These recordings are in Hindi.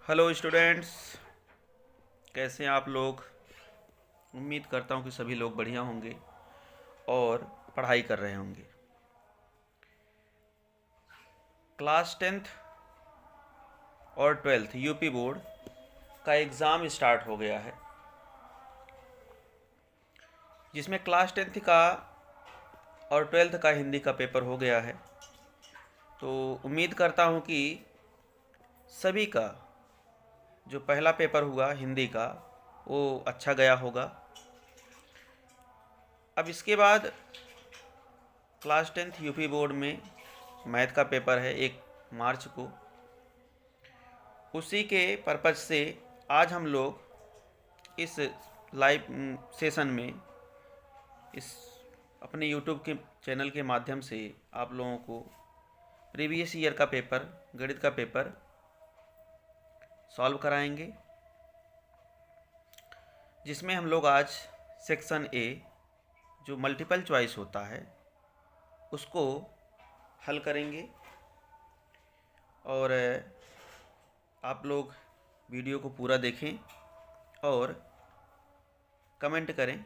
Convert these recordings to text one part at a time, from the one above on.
हेलो स्टूडेंट्स, कैसे हैं आप लोग। उम्मीद करता हूं कि सभी लोग बढ़िया होंगे और पढ़ाई कर रहे होंगे। क्लास 10th और 12th यूपी बोर्ड का एग्ज़ाम स्टार्ट हो गया है, जिसमें क्लास 10th का और 12th का हिंदी का पेपर हो गया है। तो उम्मीद करता हूं कि सभी का जो पहला पेपर हुआ हिंदी का वो अच्छा गया होगा। अब इसके बाद क्लास 10th यूपी बोर्ड में मैथ का पेपर है 1 मार्च को। उसी के पर्पज़ से आज हम लोग इस लाइव सेशन में इस अपने यूट्यूब के चैनल के माध्यम से आप लोगों को प्रीवियस ईयर का पेपर, गणित का पेपर सॉल्व कराएंगे, जिसमें हम लोग आज सेक्शन ए जो मल्टीपल चॉइस होता है उसको हल करेंगे। और आप लोग वीडियो को पूरा देखें और कमेंट करें।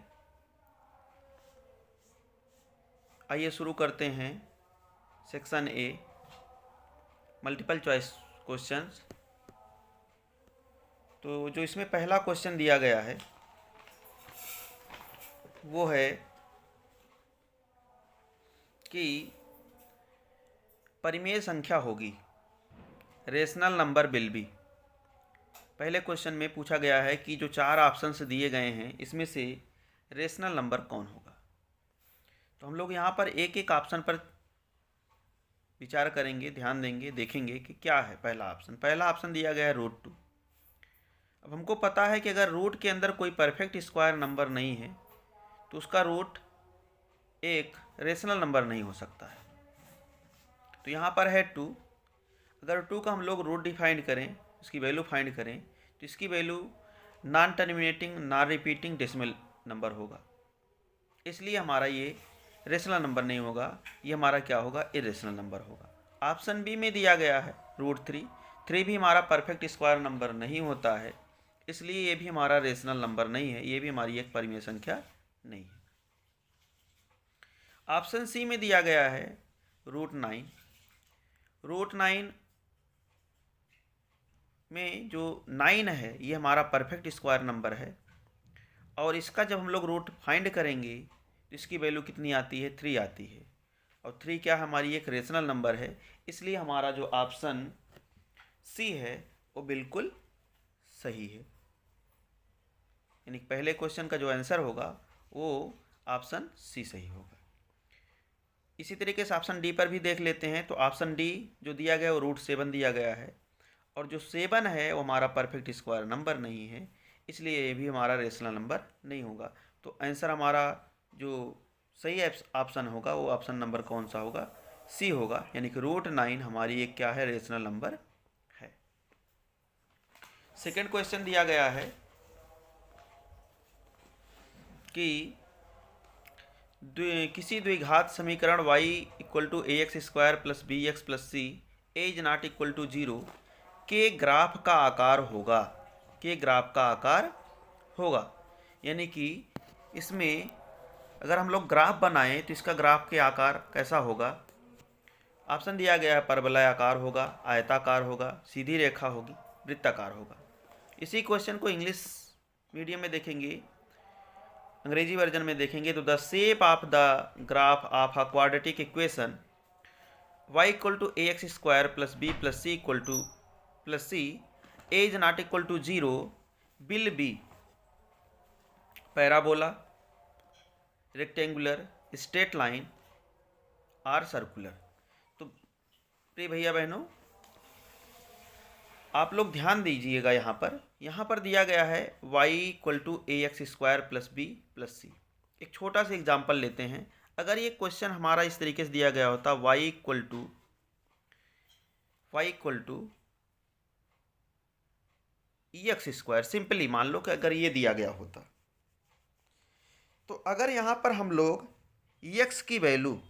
आइए शुरू करते हैं section A multiple choice questions. तो जो इसमें पहला क्वेश्चन दिया गया है वो है कि परिमेय संख्या होगी, रेशनल नंबर विल बी। पहले क्वेश्चन में पूछा गया है कि जो 4 ऑप्शंस दिए गए हैं इसमें से रेशनल नंबर कौन होगा। तो हम लोग यहाँ पर एक एक ऑप्शन पर विचार करेंगे, ध्यान देंगे, देखेंगे कि क्या है पहला ऑप्शन। पहला ऑप्शन दिया गया है रूट 2। अब हमको पता है कि अगर रूट के अंदर कोई परफेक्ट स्क्वायर नंबर नहीं है तो उसका रूट एक रेशनल नंबर नहीं हो सकता है। तो यहाँ पर है 2। अगर 2 का हम लोग रूट डिफाइन करें, इसकी वैल्यू फाइंड करें, तो इसकी value non terminating non repeating decimal number होगा, इसलिए हमारा ये रेशनल नंबर नहीं होगा, ये हमारा क्या होगा, इरेशनल नंबर होगा। ऑप्शन बी में दिया गया है रूट 3 भी हमारा परफेक्ट स्क्वायर नंबर नहीं होता है, इसलिए ये भी हमारा रेशनल नंबर नहीं है, ये भी हमारी एक परिमेय संख्या नहीं है। ऑप्शन सी में दिया गया है रूट 9 में जो 9 है ये हमारा परफेक्ट स्क्वायर नंबर है, और इसका जब हम लोग रूट फाइंड करेंगे तो इसकी वैल्यू कितनी आती है, 3 आती है। और 3 क्या हमारी एक रेशनल नंबर है, इसलिए हमारा जो ऑप्शन सी है वो बिल्कुल सही है। यानी पहले क्वेश्चन का जो आंसर होगा वो ऑप्शन सी सही होगा। इसी तरीके से ऑप्शन डी पर भी देख लेते हैं। तो ऑप्शन डी जो दिया गया है वो रूट 7 दिया गया है, और जो 7 है वो हमारा परफेक्ट स्क्वायर नंबर नहीं है, इसलिए ये भी हमारा रेशनल नंबर नहीं होगा। तो आंसर हमारा जो सही ऑप्शन होगा वो ऑप्शन नंबर कौन सा होगा, सी होगा। यानी कि रूट 9 हमारी एक क्या है, रेशनल नंबर है। सेकेंड क्वेश्चन दिया गया है कि किसी द्विघात समीकरण y equal to A x square plus B X plus C A is not equal to 0 के ग्राफ का आकार होगा, के ग्राफ का आकार होगा। यानी कि इसमें अगर हम लोग ग्राफ बनाएं तो इसका ग्राफ के आकार कैसा होगा। ऑप्शन दिया गया है परवलय आकार होगा, आयताकार होगा, सीधी रेखा होगी, वृत्ताकार होगा। इसी क्वेश्चन को इंग्लिश मीडियम में देखेंगे, अंग्रेजी वर्जन में देखेंगे तो the shape of the graph of a quadratic equation y equal to A x square plus B plus C equal to plus C A is not equal to 0 will be parabola, rectangular, straight line और सर्कुलर। तो प्रिय भैया बहनों आप लोग ध्यान दीजिएगा, यहाँ पर दिया गया है y equal to A x square plus B plus c. एक छोटा सा एग्जाम्पल लेते हैं। अगर ये क्वेश्चन हमारा इस तरीके से दिया गया होता y equal to E X square, simply मान लो कि अगर ये दिया गया होता, तो अगर यहाँ पर हम लोग x की वैल्यू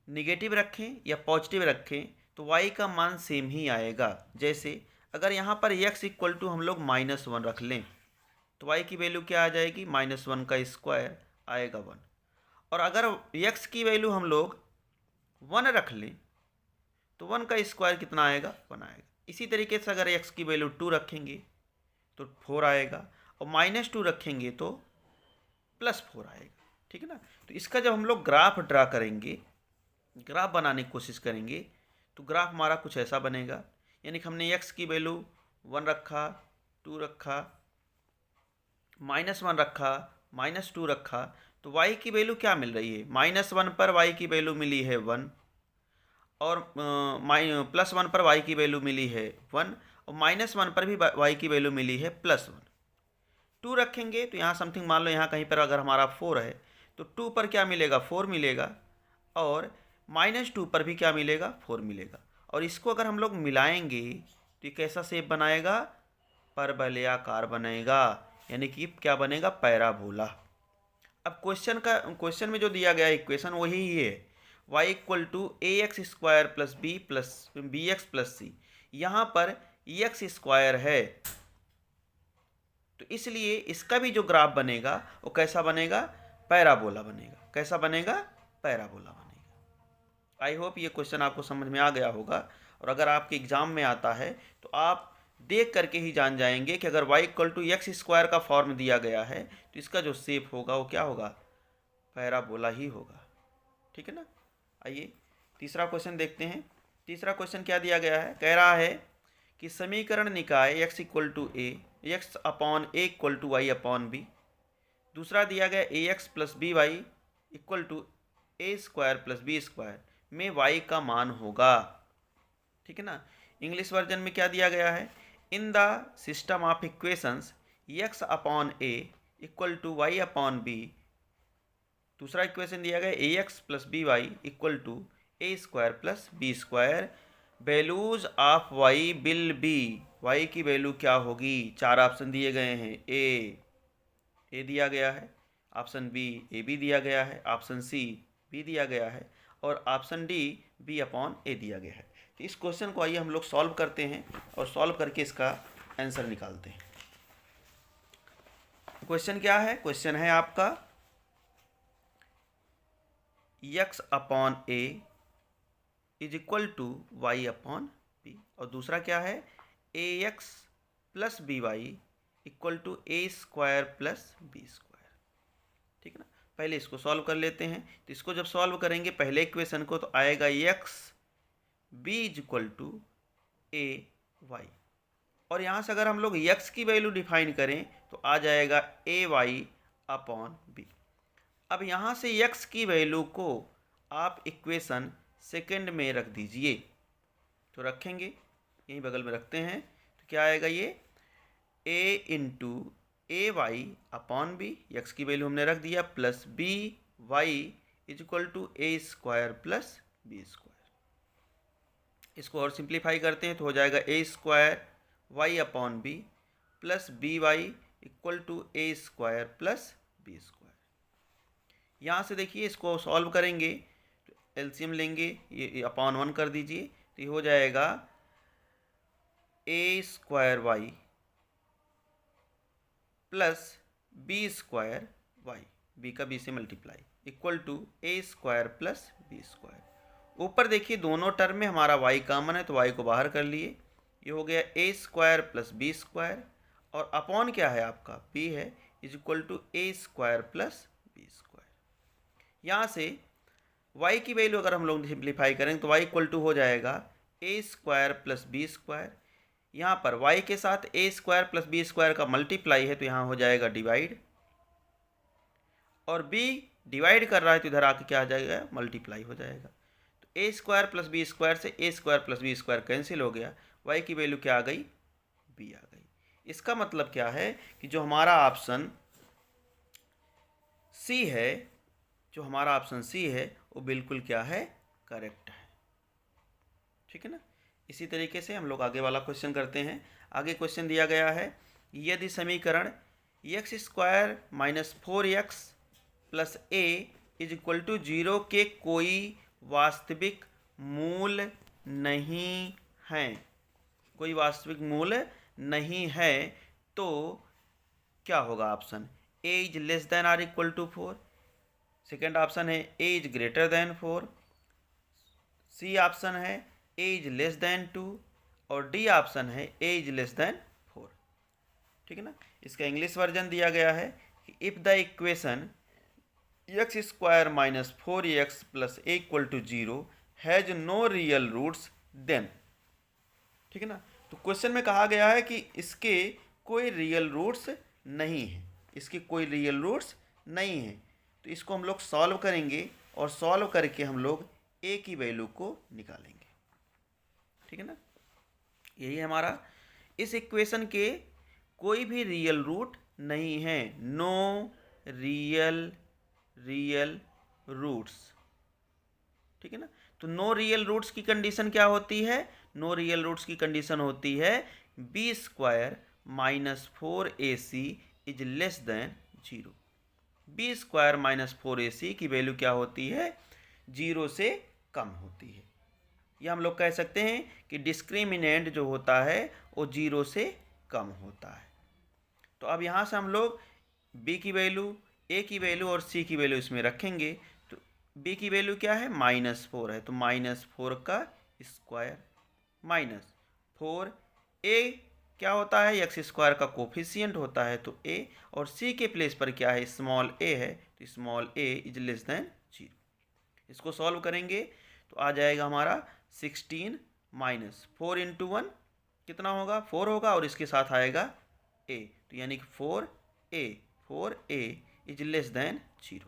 निगेटिव रखें या पॉजिटिव रखें तो y का मान सेम ही आएगा। जैसे अगर यहाँ पर x इक्वल टू हम लोग -1 रख लें तो y की वैल्यू क्या आ जाएगी, -1 का स्क्वायर आएगा 1। और अगर x की वैल्यू हम लोग 1 रख लें तो 1 का स्क्वायर कितना आएगा, 1 आएगा। इसी तरीके से अगर x की वैल्यू 2 रखेंगे तो 4 आएगा, और -2 रखेंगे तो +4 आएगा। ठीक है ना। तो इसका जब हम लोग ग्राफ ड्रा करेंगे, ग्राफ बनाने की कोशिश करेंगे, तो ग्राफ हमारा कुछ ऐसा बनेगा। यानी कि हमने x की वैल्यू 1 रखा, 2 रखा, -1 रखा, -2 रखा, तो y की वैल्यू क्या मिल रही है, -1 पर y की वैल्यू मिली है 1, और +1 पर y की वैल्यू मिली है 1, और -1 पर भी y की वैल्यू मिली है +1। 2 रखेंगे तो यहाँ समथिंग मान लो यहाँ कहीं पर अगर हमारा 4 है तो 2 पर क्या मिलेगा, 4 मिलेगा, और -2 पर भी क्या मिलेगा, 4 मिलेगा। और इसको अगर हम लोग मिलाएंगे तो ये कैसा शेप बनाएगा, परवलयाकार बनेगा, यानी कि क्या बनेगा, पैराबोला। अब क्वेश्चन में जो दिया गया इक्वेशन वही ही है, y equal to ax² plus bx plus c। यहाँ पर x स्क्वायर है तो इसलिए इसका भी जो ग्राफ बनेगा वो कैसा बनेगा, पैराबोला बनेगा। कैसा बनेगा, पैराबोला बनेगा। आई होप ये क्वेश्चन आपको समझ में आ गया होगा, और अगर आपके एग्जाम में आता है तो आप देख करके ही जान जाएंगे कि अगर y इक्वल टू x² का फॉर्म दिया गया है तो इसका जो शेप होगा वो क्या होगा, पैराबोला ही होगा। ठीक है ना। आइए तीसरा क्वेश्चन देखते हैं। तीसरा क्वेश्चन क्या दिया गया है, कह रहा है कि समीकरण निकाय x equal to a, x upon a equal to y upon b। दूसरा दिया गया ax plus B Y equal to a² plus b² में y का मान होगा। ठीक है ना। इंग्लिश वर्जन में क्या दिया गया है, in the system of equations x upon a equal to y upon b। दूसरा इक्वेशन दिया गया ax plus B Y equal to a² plus b²। Values of y will be, y की वैल्यू क्या होगी, 4 ऑप्शन दिए गए हैं, ए दिया गया है, ऑप्शन बी ए बी दिया गया है, ऑप्शन सी बी दिया गया है, और ऑप्शन डी बी अपॉन ए दिया गया है। तो इस क्वेश्चन को आइए हम लोग सॉल्व करते हैं और सॉल्व करके इसका आंसर निकालते हैं। क्वेश्चन क्या है, क्वेश्चन है आपका x upon A is equal to Y upon B, और दूसरा क्या है ax plus B Y equal to a² plus b²। ठीक है ना। पहले इसको सॉल्व कर लेते हैं। तो इसको जब सॉल्व करेंगे पहले इक्वेशन को तो आएगा x b is equal to a y, और यहाँ से अगर हम लोग x की वैल्यू डिफाइन करें तो आ जाएगा a y अपॉन b। अब यहाँ से x की वैल्यू को आप इक्वेशन सेकंड में रख दीजिए, तो रखेंगे यहीं बगल में रखते हैं तो क्या आएगा, ये a into A Y upon B, X की वैल्यू हमने रख दिया, plus B Y is equal to a² plus b²। इसको और सिंप्लीफाई करते हैं तो हो जाएगा a² Y upon B plus B Y equal to a² plus b²। यहाँ से देखिए इसको सॉल्व करेंगे तो एलसीएम लेंगे, ये अपॉन 1 कर दीजिए तो ये हो जाएगा a² Y plus b² Y, b का b से multiply equal to a² plus b²। ऊपर देखिए दोनों टर्म में हमारा y कॉमन है तो y को बाहर कर लिए, ये हो गया a² प्लस b², और अपॉन क्या है आपका b है is equal to a² plus b²। यहाँ से y की वैल्यू अगर हम लोग सिंप्लीफाई करेंगे तो y इक्वल टू हो जाएगा a² प्लस b²। यहाँ पर y के साथ a² प्लस b² का मल्टीप्लाई है तो यहाँ हो जाएगा डिवाइड, और b डिवाइड कर रहा है तो इधर आके क्या आ जाएगा, मल्टीप्लाई हो जाएगा। तो a² प्लस b² से a² प्लस b² कैंसिल हो गया, y की वैल्यू क्या आ गई, b आ गई। इसका मतलब क्या है कि जो हमारा ऑप्शन सी है, जो हमारा ऑप्शन सी है वो बिल्कुल क्या है, करेक्ट है। ठीक है ना। इसी तरीके से हम लोग आगे वाला क्वेश्चन करते हैं। आगे क्वेश्चन दिया गया है, यदि समीकरण x² minus 4x plus a is equal to 0 के कोई वास्तविक मूल नहीं हैं, कोई वास्तविक मूल्य नहीं है तो क्या होगा option a is less than or equal to 4, second option है a is greater than 4, c option है ए इज लेस देन 2 और डी ऑप्शन है ए इज लेस देन 4। ठीक है ना। इसका इंग्लिश वर्जन दिया गया है कि if the equation X square minus 4x plus A equal to 0 has no real roots then. ठीक है ना। तो क्वेश्चन में कहा गया है कि इसके कोई रियल रूट्स नहीं है, इसके कोई रियल रूट्स नहीं है। तो इसको हम लोग सॉल्व करेंगे और सॉल्व करके हम लोग ए की वैल्यू को निकालेंगे। ठीक है ना। यही है हमारा, इस इक्वेशन के कोई भी रियल रूट नहीं है, नो रियल रूट्स। ठीक है ना। तो नो रियल रूट्स की कंडीशन क्या होती है? नो रियल रूट्स की कंडीशन होती है B square minus 4ac is less than 0। B square minus 4ac की वैल्यू क्या होती है? 0 से कम होती है। या हम लोग कह सकते हैं कि डिस्क्रिमिनेंट जो होता है वो 0 से कम होता है। तो अब यहाँ से हम लोग b की वैल्यू, a की वैल्यू और c की वैल्यू इसमें रखेंगे। तो b की वैल्यू क्या है? -4 है, तो -4 का स्क्वायर माइनस 4, a क्या होता है? एक्स स्क्वायर का कोफिशिएंट होता है, तो a, और c के प्लेस पर क्या है? स्मॉल a है, तो small a is less than 0। इसको सॉल्व करेंगे तो आ जाएगा हमारा 16 माइनस 4 इंटू 1 कितना होगा? 4 होगा, और इसके साथ आएगा a, तो यानी कि 4a इज लेस देन 0।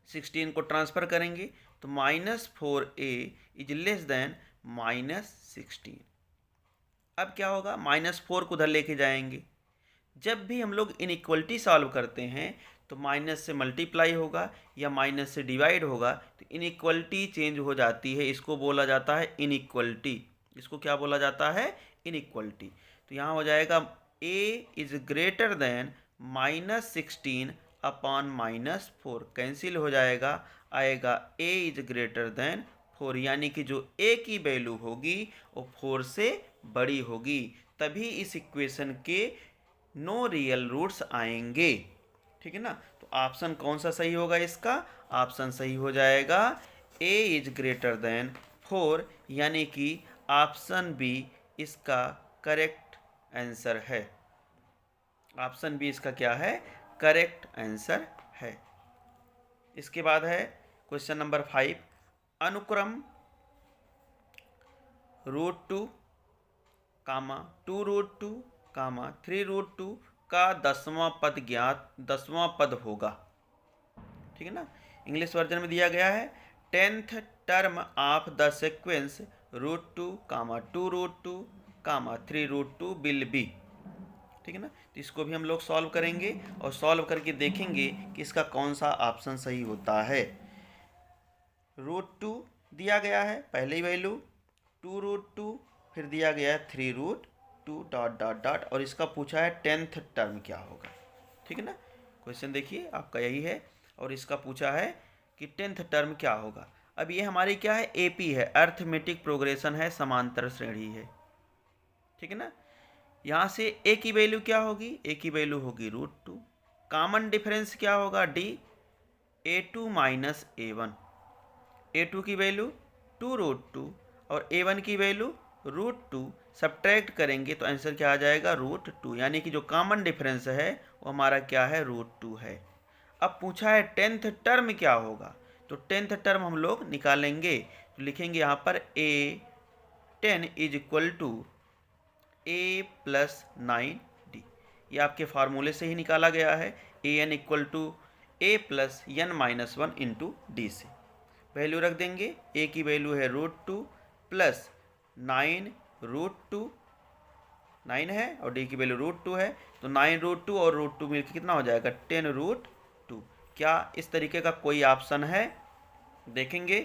16 को ट्रांसफ़र करेंगे तो -4a इज लेस देन -16। अब क्या होगा? -4 को उधर लेके जाएंगे। जब भी हम लोग इनइक्वलिटी सॉल्व करते हैं तो माइनस से मल्टीप्लाई होगा या माइनस से डिवाइड होगा, तो इनइक्वलिटी चेंज हो जाती है। इसको बोला जाता है इनइक्वलिटी। इसको क्या बोला जाता है? इनइक्वलिटी। तो यहाँ हो जाएगा a is greater then -16 upon -4, cancel हो जाएगा, आएगा a इज ग्रेटर देन 4, यानी कि जो a की वैल्यू होगी वो 4 से बड़ी होगी, तभी इस इक्वेशन के नो रियल रूट्स आएंगे। ठीक है ना। तो ऑप्शन कौन सा सही होगा? इसका ऑप्शन सही हो जाएगा a इज ग्रेटर देन 4, यानी कि ऑप्शन बी इसका करेक्ट आंसर है। ऑप्शन बी इसका क्या है? करेक्ट आंसर है। इसके बाद है क्वेश्चन नंबर 5, अनुक्रम √2, 2√2, 3√2 का 10वां पद ज्ञात, 10वां पद होगा। ठीक है ना। इंग्लिश वर्जन में दिया गया है 10th term of the sequence √2, 2√2, 3√2 will be. ठीक है ना। तो इसको भी हम लोग सॉल्व करेंगे और सॉल्व करके देखेंगे कि इसका कौन सा ऑप्शन सही होता है। √2 दिया गया है पहली वैल्यू, 2√2, फिर दिया गया है 3√2 डॉट डॉट डॉट, और इसका पूछा है 10th टर्म क्या होगा। ठीक है ना। क्वेश्चन देखिए आपका यही है, और इसका पूछा है कि 10th टर्म क्या होगा। अब ये हमारी क्या है? एपी है, अर्थमेटिक प्रोग्रेशन है, समांतर श्रेणी है। ठीक है ना। यहाँ से a की वैल्यू क्या होगी? a की वैल्यू होगी √2। कॉमन डिफरेंस क्या होगा? d, a2 minus a1। a2 की वैल्यू 2√2 और a1 की वैल्यू √2, सब्ट्रैक्ट करेंगे तो आंसर क्या आ जाएगा? √2, यानी कि जो कॉमन डिफरेंस है वो हमारा क्या है? √2 है। अब पूछा है 10th टर्म क्या होगा, तो 10th टर्म हम लोग निकालेंगे। तो लिखेंगे यहाँ पर a10 is equal to a plus 9d। ये आपके फार्मूले से ही निकाला गया है, an equal to a plus n-1 into D से। वैल्यू रख देंगे, a की वैल्यू है √2 प्लस 9√2, 9 है और d की वैल्यू √2 है, तो 9√2 और √2 मिलकर कितना हो जाएगा? 10√2। क्या इस तरीके का कोई ऑप्शन है? देखेंगे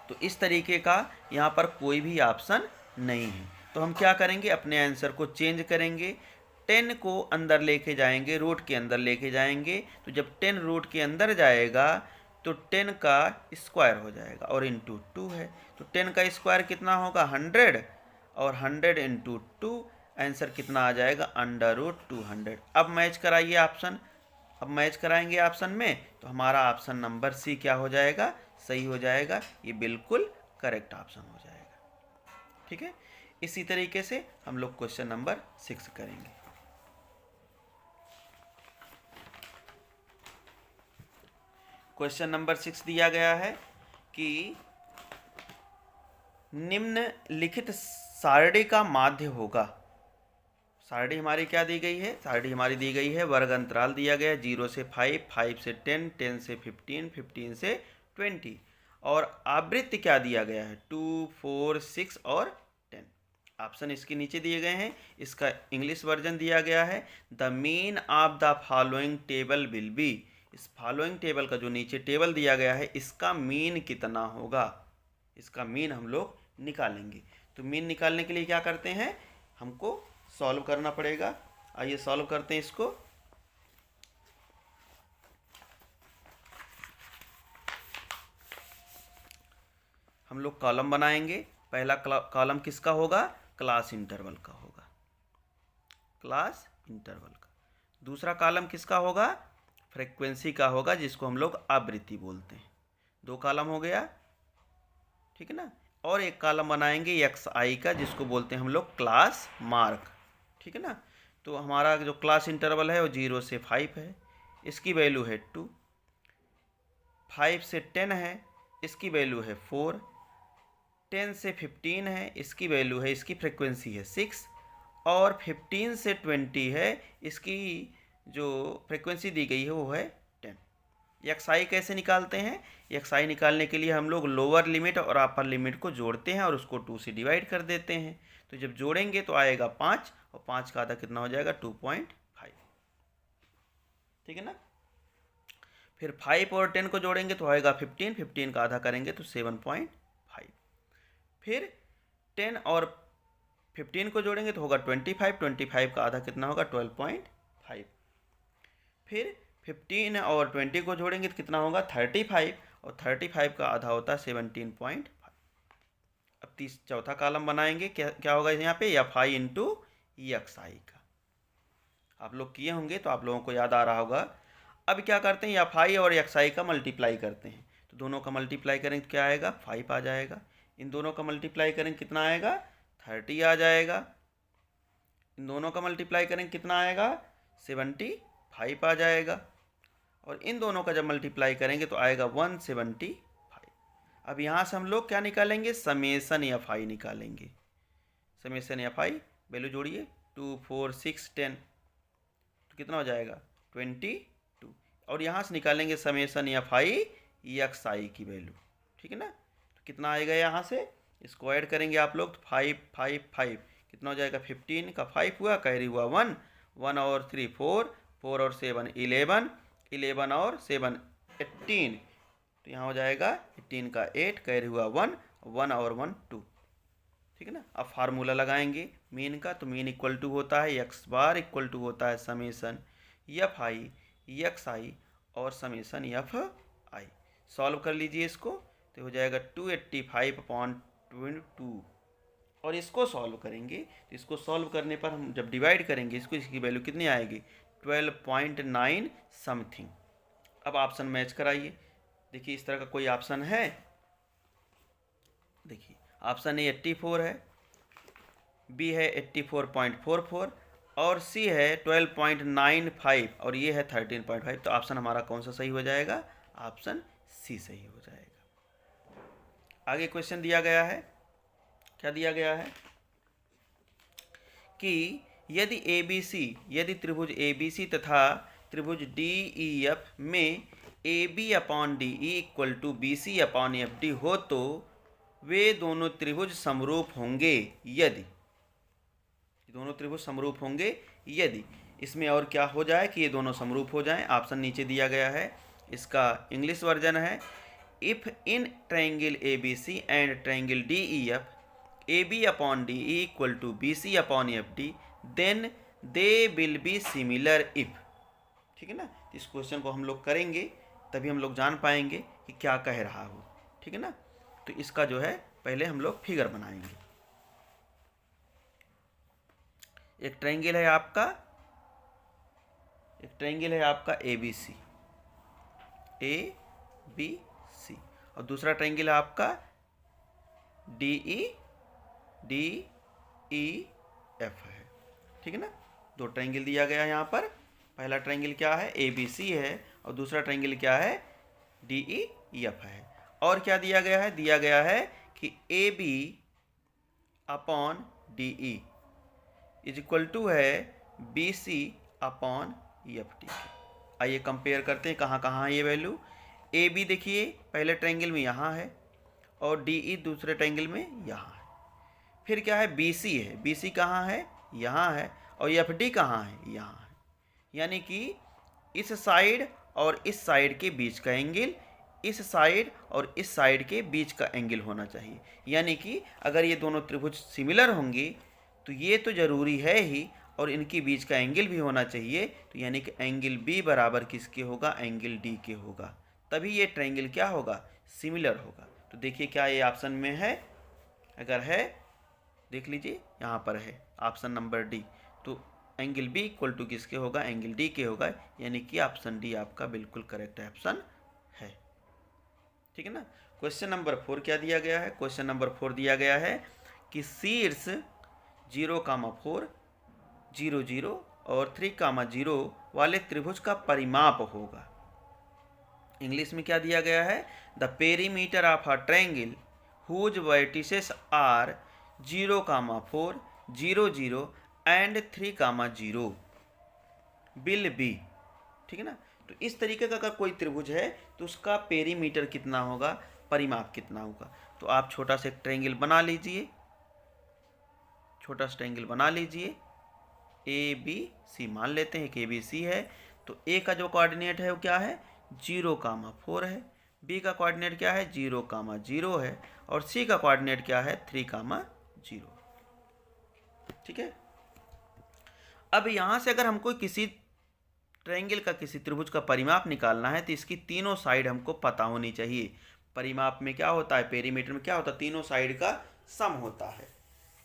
तो इस तरीके का यहाँ पर कोई भी ऑप्शन नहीं है। तो हम क्या करेंगे? अपने आंसर को चेंज करेंगे, 10 को अंदर लेके जाएंगे, रूट के अंदर लेके जाएंगे। तो जब 10 रूट के अंदर जाएगा तो 10 का स्क्वायर हो जाएगा, और इंटू 2 है, तो 10 का स्क्वायर कितना होगा? 100, और 100 इंटू 2, आंसर कितना आ जाएगा √200। अब मैच कराइए ऑप्शन, अब मैच कराएंगे ऑप्शन में तो हमारा ऑप्शन नंबर सी क्या हो जाएगा, सही हो जाएगा। ये बिल्कुल करेक्ट ऑप्शन हो जाएगा। ठीक है, इसी तरीके से हम लोग क्वेश्चन नंबर 6 करेंगे। क्वेश्चन नंबर 6 दिया गया है कि निम्नलिखित सारणी का माध्य होगा। सारणी हमारी क्या दी गई है, सारणी हमारी दी गई है, वर्ग अंतराल दिया गया है 0 से 5, 5 से 10, 10 से 15, 15 से 20, और आवृत्ति क्या दिया गया है 2, 4, 6 और 10। ऑप्शन इसके नीचे दिए गए हैं, इसका इंग्लिश वर्जन दिया गया है, the mean of the following table will be. इस फॉलोइंग टेबल का जो नीचे टेबल दिया गया है इसका मीन कितना होगा, इसका मीन हम लोग निकालेंगे। तो मीन निकालने के लिए क्या करते हैं, हमको सॉल्व करना पड़ेगा। आइए सॉल्व करते हैं इसको। हम लोग कॉलम बनाएंगे। पहला कॉलम किसका होगा, क्लास इंटरवल का होगा, क्लास इंटरवल का। दूसरा कॉलम किसका होगा, फ्रीक्वेंसी का होगा, जिसको हम लोग आवृत्ति बोलते हैं। 2 कॉलम हो गया, ठीक है ना। और एक कॉलम बनाएंगे XI का, जिसको बोलते हैं हम लोग क्लास मार्क, ठीक है ना। तो हमारा जो क्लास इंटरवल है वो 0 से 5 है, इसकी वैल्यू है 2। 5 से 10 है, इसकी वैल्यू है 4। 10 से 15 है, इसकी वैल्यू है, इसकी फ्रीक्वेंसी है 6। और 15 से 20 है, इसकी जो फ्रीक्वेंसी दी गई है वो है 10। XI कैसे निकालते हैं, XI निकालने के लिए हम लोग लोअर लिमिट और अपर लिमिट को जोड़ते हैं और उसको 2 से डिवाइड कर देते हैं। तो जब जोड़ेंगे तो आएगा 5, और 5 का आधा कितना हो जाएगा 2.5, ठीक है ना। फिर 5 और 10 को जोड़ेंगे तो आएगा 15, 15 का आधा करेंगे तो 7.5। फिर 10 और 15 को जोड़ेंगे तो होगा 25, 25 का आधा कितना होगा 12.5। फिर 15 और 20 को जोड़ेंगे तो कितना होगा 35, और 35 का आधा होता है 17.5। अब चौथा कॉलम बनाएंगे, क्या होगा यहाँ पे, FI इंटू XI का। आप लोग किए होंगे तो आप लोगों को याद आ रहा होगा। अब क्या करते हैं, FI और XI का मल्टीप्लाई करते हैं। तो दोनों का मल्टीप्लाई करेंगे तो क्या आएगा 5 आ जाएगा। इन दोनों का मल्टीप्लाई करेंगे कितना आएगा 30 आ जाएगा। इन दोनों का मल्टीप्लाई करेंगे कितना आएगा 75 आ जाएगा। और इन दोनों का जब मल्टीप्लाई करेंगे तो आएगा 175। अब यहाँ से हम लोग क्या निकालेंगे, समेसन FI निकालेंगे। समेसन FI वैल्यू जोड़िए 2, 4, 6, 10, तो कितना हो जाएगा 22। और यहाँ से निकालेंगे समेसन FI XI की वैल्यू, ठीक है ना। तो कितना आएगा, यहाँ से इसको ऐड करेंगे आप लोग तो 5, 5, 5 कितना हो जाएगा 15 का 5 हुआ, कैरी हुआ 1, 1 और 3 4, 4 और 7 11, 11 और 7 18, तो यहाँ हो जाएगा 18 का 8, कैरी हुआ 1, 1 और 1 2, ठीक है ना। अब फार्मूला लगाएंगे मीन का, तो मीन इक्वल टू होता है x बार इक्वल टू होता है समेसन FI XI और समेसन FI। सॉल्व कर लीजिए इसको, तो हो जाएगा 285/2। और इसको सॉल्व करेंगे तो इसको सॉल्व करने पर हम जब डिवाइड करेंगे इसको, इसकी वैल्यू कितनी आएगी 12.9 समथिंग। अब ऑप्शन मैच कराइए। देखिए इस तरह का कोई ऑप्शन है, देखिए ऑप्शन A 84 है, B है 84.44 और C है 12.95 और ये है 13.5। तो ऑप्शन हमारा कौन सा सही हो जाएगा, ऑप्शन C सही हो जाएगा। आगे क्वेश्चन दिया गया है, क्या दिया गया है कि यदि त्रिभुज ABC तथा त्रिभुज DEF में AB/DE इक्वल टू BC/FD हो तो वे दोनों त्रिभुज समरूप होंगे यदि, दोनों त्रिभुज समरूप होंगे यदि इसमें और क्या हो जाए कि ये दोनों समरूप हो जाएं। ऑप्शन नीचे दिया गया है, इसका इंग्लिश वर्जन है, if in triangle ABC and triangle DEF AB/DE equal to BC/FD then they will be similar if, ठीक है ना। इस क्वेश्चन को हम लोग करेंगे तभी हम लोग जान पाएंगे कि क्या कह रहा हो, ठीक है ना। तो इसका जो है पहले हम लोग फिगर बनाएंगे। एक ट्रायंगल है आपका ए बी सी, और दूसरा ट्रायंगल है आपका डी ई एफ है। ठीक है ना, दो ट्रायंगल दिया गया है यहाँ पर। पहला ट्रायंगल क्या है, ए बी सी है, और दूसरा ट्रायंगल क्या है, डी ई एफ है। और क्या दिया गया है, दिया गया है कि a b upon d e is equal to है b c upon f t. आइए कंपेयर करते हैं कहाँ कहाँ है ये वैल्यू। ए बी देखिए पहले ट्रायंगल में यहाँ है, और डी ई दूसरे ट्रायंगल में यहाँ है। फिर क्या है, बी सी है, बी सी कहाँ है, यहाँ है, और एफ डी कहाँ है, यहाँ है। यानी कि इस साइड और इस साइड के बीच का एंगल इस साइड और इस साइड के बीच का एंगल होना चाहिए। यानी कि अगर ये दोनों त्रिभुज सिमिलर होंगे तो ये तो ज़रूरी है ही, और इनके बीच का एंगल भी होना चाहिए। तो यानी कि एंगल बी बराबर किसके होगा, एंगल डी के होगा, तभी ये ट्रायंगल क्या होगा, सिमिलर होगा। तो देखिए क्या ये ऑप्शन में है, अगर है देख लीजिए यहाँ पर है ऑप्शन नंबर डी, तो एंगल बी इक्वल टू किसके होगा, एंगल डी के होगा। यानी कि ऑप्शन डी आपका बिल्कुल करेक्ट ऑप्शन है। ठीक है ना। क्वेश्चन नंबर 4 क्या दिया गया है, क्वेश्चन नंबर 4 दिया गया है कि शीर्ष 0,4 0 0 और 3,0 वाले त्रिभुज का परिमाप होगा। इंग्लिश में क्या दिया गया है, the perimeter of a triangle whose vertices are 0,4 0 0 and 3,0 will be. ठीक है ना। तो इस तरीके का अगर कोई त्रिभुज है तो उसका पेरीमीटर कितना होगा, परिमाप कितना होगा। तो आप छोटा सा एक ट्रायंगल बना लीजिए, छोटा सा ट्रायंगल बना लीजिए, ए बी सी मान लेते हैं कि ए बी सी है। तो ए का जो कोऑर्डिनेट है वो क्या है, 0,4 है, बी का कोऑर्डिनेट क्या है, 0,0 है, और सी का कोऑर्डिनेट क्या है, 3,0। ठीक है। अब यहाँ से अगर हमको किसी ट्रायंगल का, किसी त्रिभुज का परिमाप निकालना है तो इसकी तीनों साइड हमको पता होनी चाहिए। परिमाप में क्या होता है, पेरीमीटर में क्या होता है, तीनों साइड का सम होता है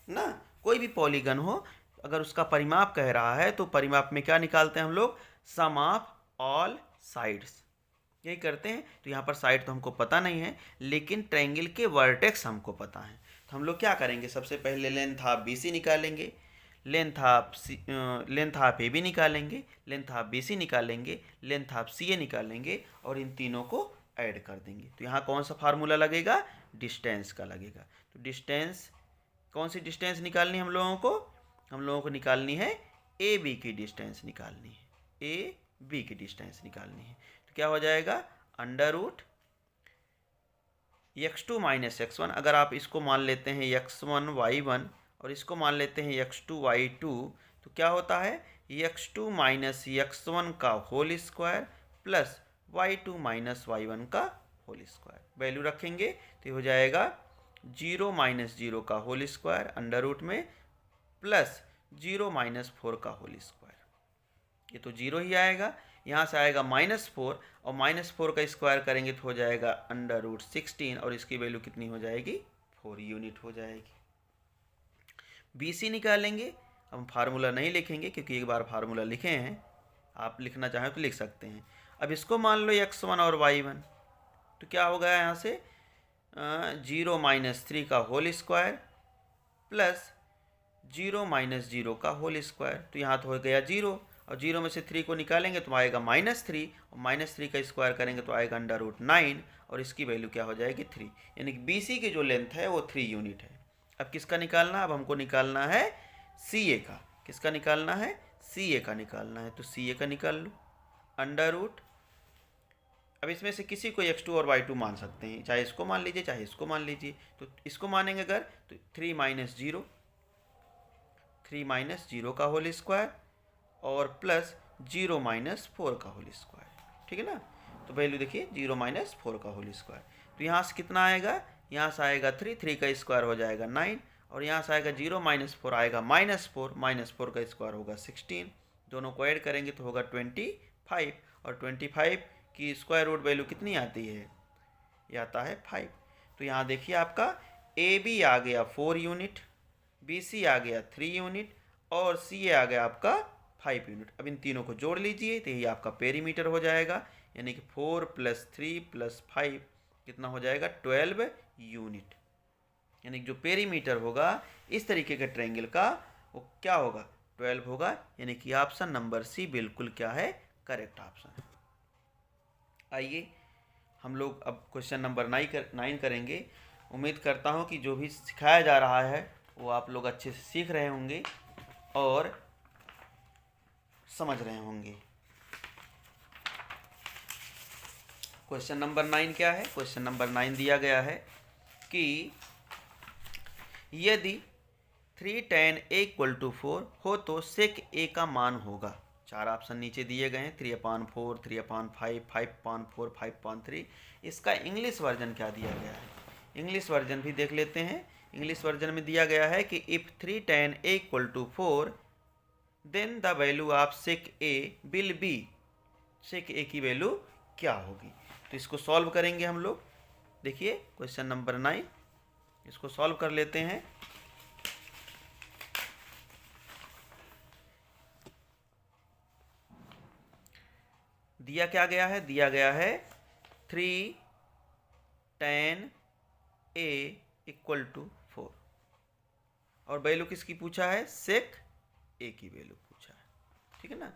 ना। कोई भी पॉलीगन हो अगर उसका परिमाप कह रहा है तो परिमाप में क्या निकालते हैं हम लोग, सम ऑफ ऑल साइड्स, यही करते हैं। तो यहाँ पर साइड तो हमको पता नहीं है, लेकिन ट्रायंगल के वर्टेक्स हमको पता है। तो हम लोग क्या करेंगे, सबसे पहले लेंथ ऑफ बी सी निकालेंगे, लेंथ ऑफ ए बी निकालेंगे, लेंथ ऑफ बी सी निकालेंगे, लेंथ ऑफ सी ए निकालेंगे, और इन तीनों को ऐड कर देंगे। तो यहाँ कौन सा फार्मूला लगेगा, डिस्टेंस का लगेगा। तो डिस्टेंस, कौन सी डिस्टेंस निकालनी है हम लोगों को, हम लोगों को निकालनी है ए बी की डिस्टेंस निकालनी है, ए बी की डिस्टेंस निकालनी है। तो क्या हो जाएगा, under root x2 minus x1, अगर आप इसको मान लेते हैं x1 y1 और इसको मान लेते हैं x2 y2, तो क्या होता है, x2 माइनस x1 का whole square plus y2 minus y1 का होल स्क्वायर। वैल्यू रखेंगे तो हो जाएगा 0 माइनस 0 का होल स्क्वायर अंडर रूट में प्लस 0 माइनस 4 का होल स्क्वायर। ये तो 0 ही आएगा, यहाँ से आएगा -4, और -4 का स्क्वायर करेंगे तो हो जाएगा अंडर रूट 16, और इसकी वैल्यू कितनी हो जाएगी, 4 यूनिट हो जाएगी। BC निकालेंगे, हम फार्मूला नहीं लिखेंगे क्योंकि एक बार फार्मूला लिखे हैं, आप लिखना चाहें तो लिख सकते हैं। अब इसको मान लो x1 और y1, तो क्या हो गया यहाँ से 0 माइनस 3 का होल स्क्वायर प्लस 0 माइनस 0 का होल स्क्वायर। तो यहाँ तो हो गया 0, और 0 में से 3 को निकालेंगे तो आएगा -3, और -3 का स्क्वायर करेंगे तो आएगा अंडर रूट 9, और इसकी वैल्यू क्या हो जाएगी 3। यानी कि BC की जो लेंथ है वो 3 यूनिट है। अब किसका निकालना है, अब हमको निकालना है CA का। किसका निकालना है, CA का निकालना है। तो CA का निकाल लो, अंडर रूट, अब इसमें से किसी को x2 और y2 मान सकते हैं, चाहे इसको मान लीजिए चाहे इसको मान लीजिए। तो इसको मानेंगे अगर तो 3 माइनस 0 का होल स्क्वायर और प्लस 0 माइनस 4 का होल स्क्वायर। ठीक है ना। तो वैल्यू देखिए 0 माइनस 4 का होल स्क्वायर। तो यहाँ से कितना आएगा, यहाँ से आएगा 3 का स्क्वायर हो जाएगा 9, और यहाँ से आएगा 0 माइनस 4 आएगा -4 का स्क्वायर होगा 16, दोनों को ऐड करेंगे तो होगा 25, और 25 की स्क्वायर रूट वैल्यू कितनी आती है, ये आता है 5। तो यहाँ देखिए आपका AB आ गया 4 यूनिट, BC आ गया 3 यूनिट, और सी ए आ गया आपका 5 यूनिट। अब इन तीनों को जोड़ लीजिए तो यही आपका पेरीमीटर हो जाएगा, यानी कि 4 + 3 + 5 कितना हो जाएगा 12 यूनिट। यानी कि जो पेरीमीटर होगा इस तरीके के ट्रायंगल का वो क्या होगा 12 होगा, यानी कि ऑप्शन नंबर सी बिल्कुल क्या है करेक्ट ऑप्शन है। आइए हम लोग अब क्वेश्चन नंबर 9 करेंगे। उम्मीद करता हूँ कि जो भी सिखाया जा रहा है वो आप लोग अच्छे से सीख रहे होंगे और समझ रहे होंगे। क्वेश्चन नंबर 9 क्या है? क्वेश्चन नंबर 9 दिया गया है कि यदि 3 tan a = 4 हो तो sec a का मान होगा। चार ऑप्शन नीचे दिए गए हैं, 3/4, 3/5, 5/4, 5/3। इसका इंग्लिश वर्जन क्या दिया गया है? इंग्लिश वर्जन भी देख लेते हैं। इंग्लिश वर्जन में दिया गया है कि if 3 tan a = 4 then the value of sec a will be. sec a की वैल्यू क्या होगी? तो इसको सॉल्व करेंगे हम लोग। देखिए क्वेश्चन नंबर 9, इसको सॉल्व कर लेते हैं। दिया क्या गया है? दिया गया है 3 tan a = 4 और वैल्यू किसकी पूछा है? sec a की वैल्यू पूछा है। ठीक है ना?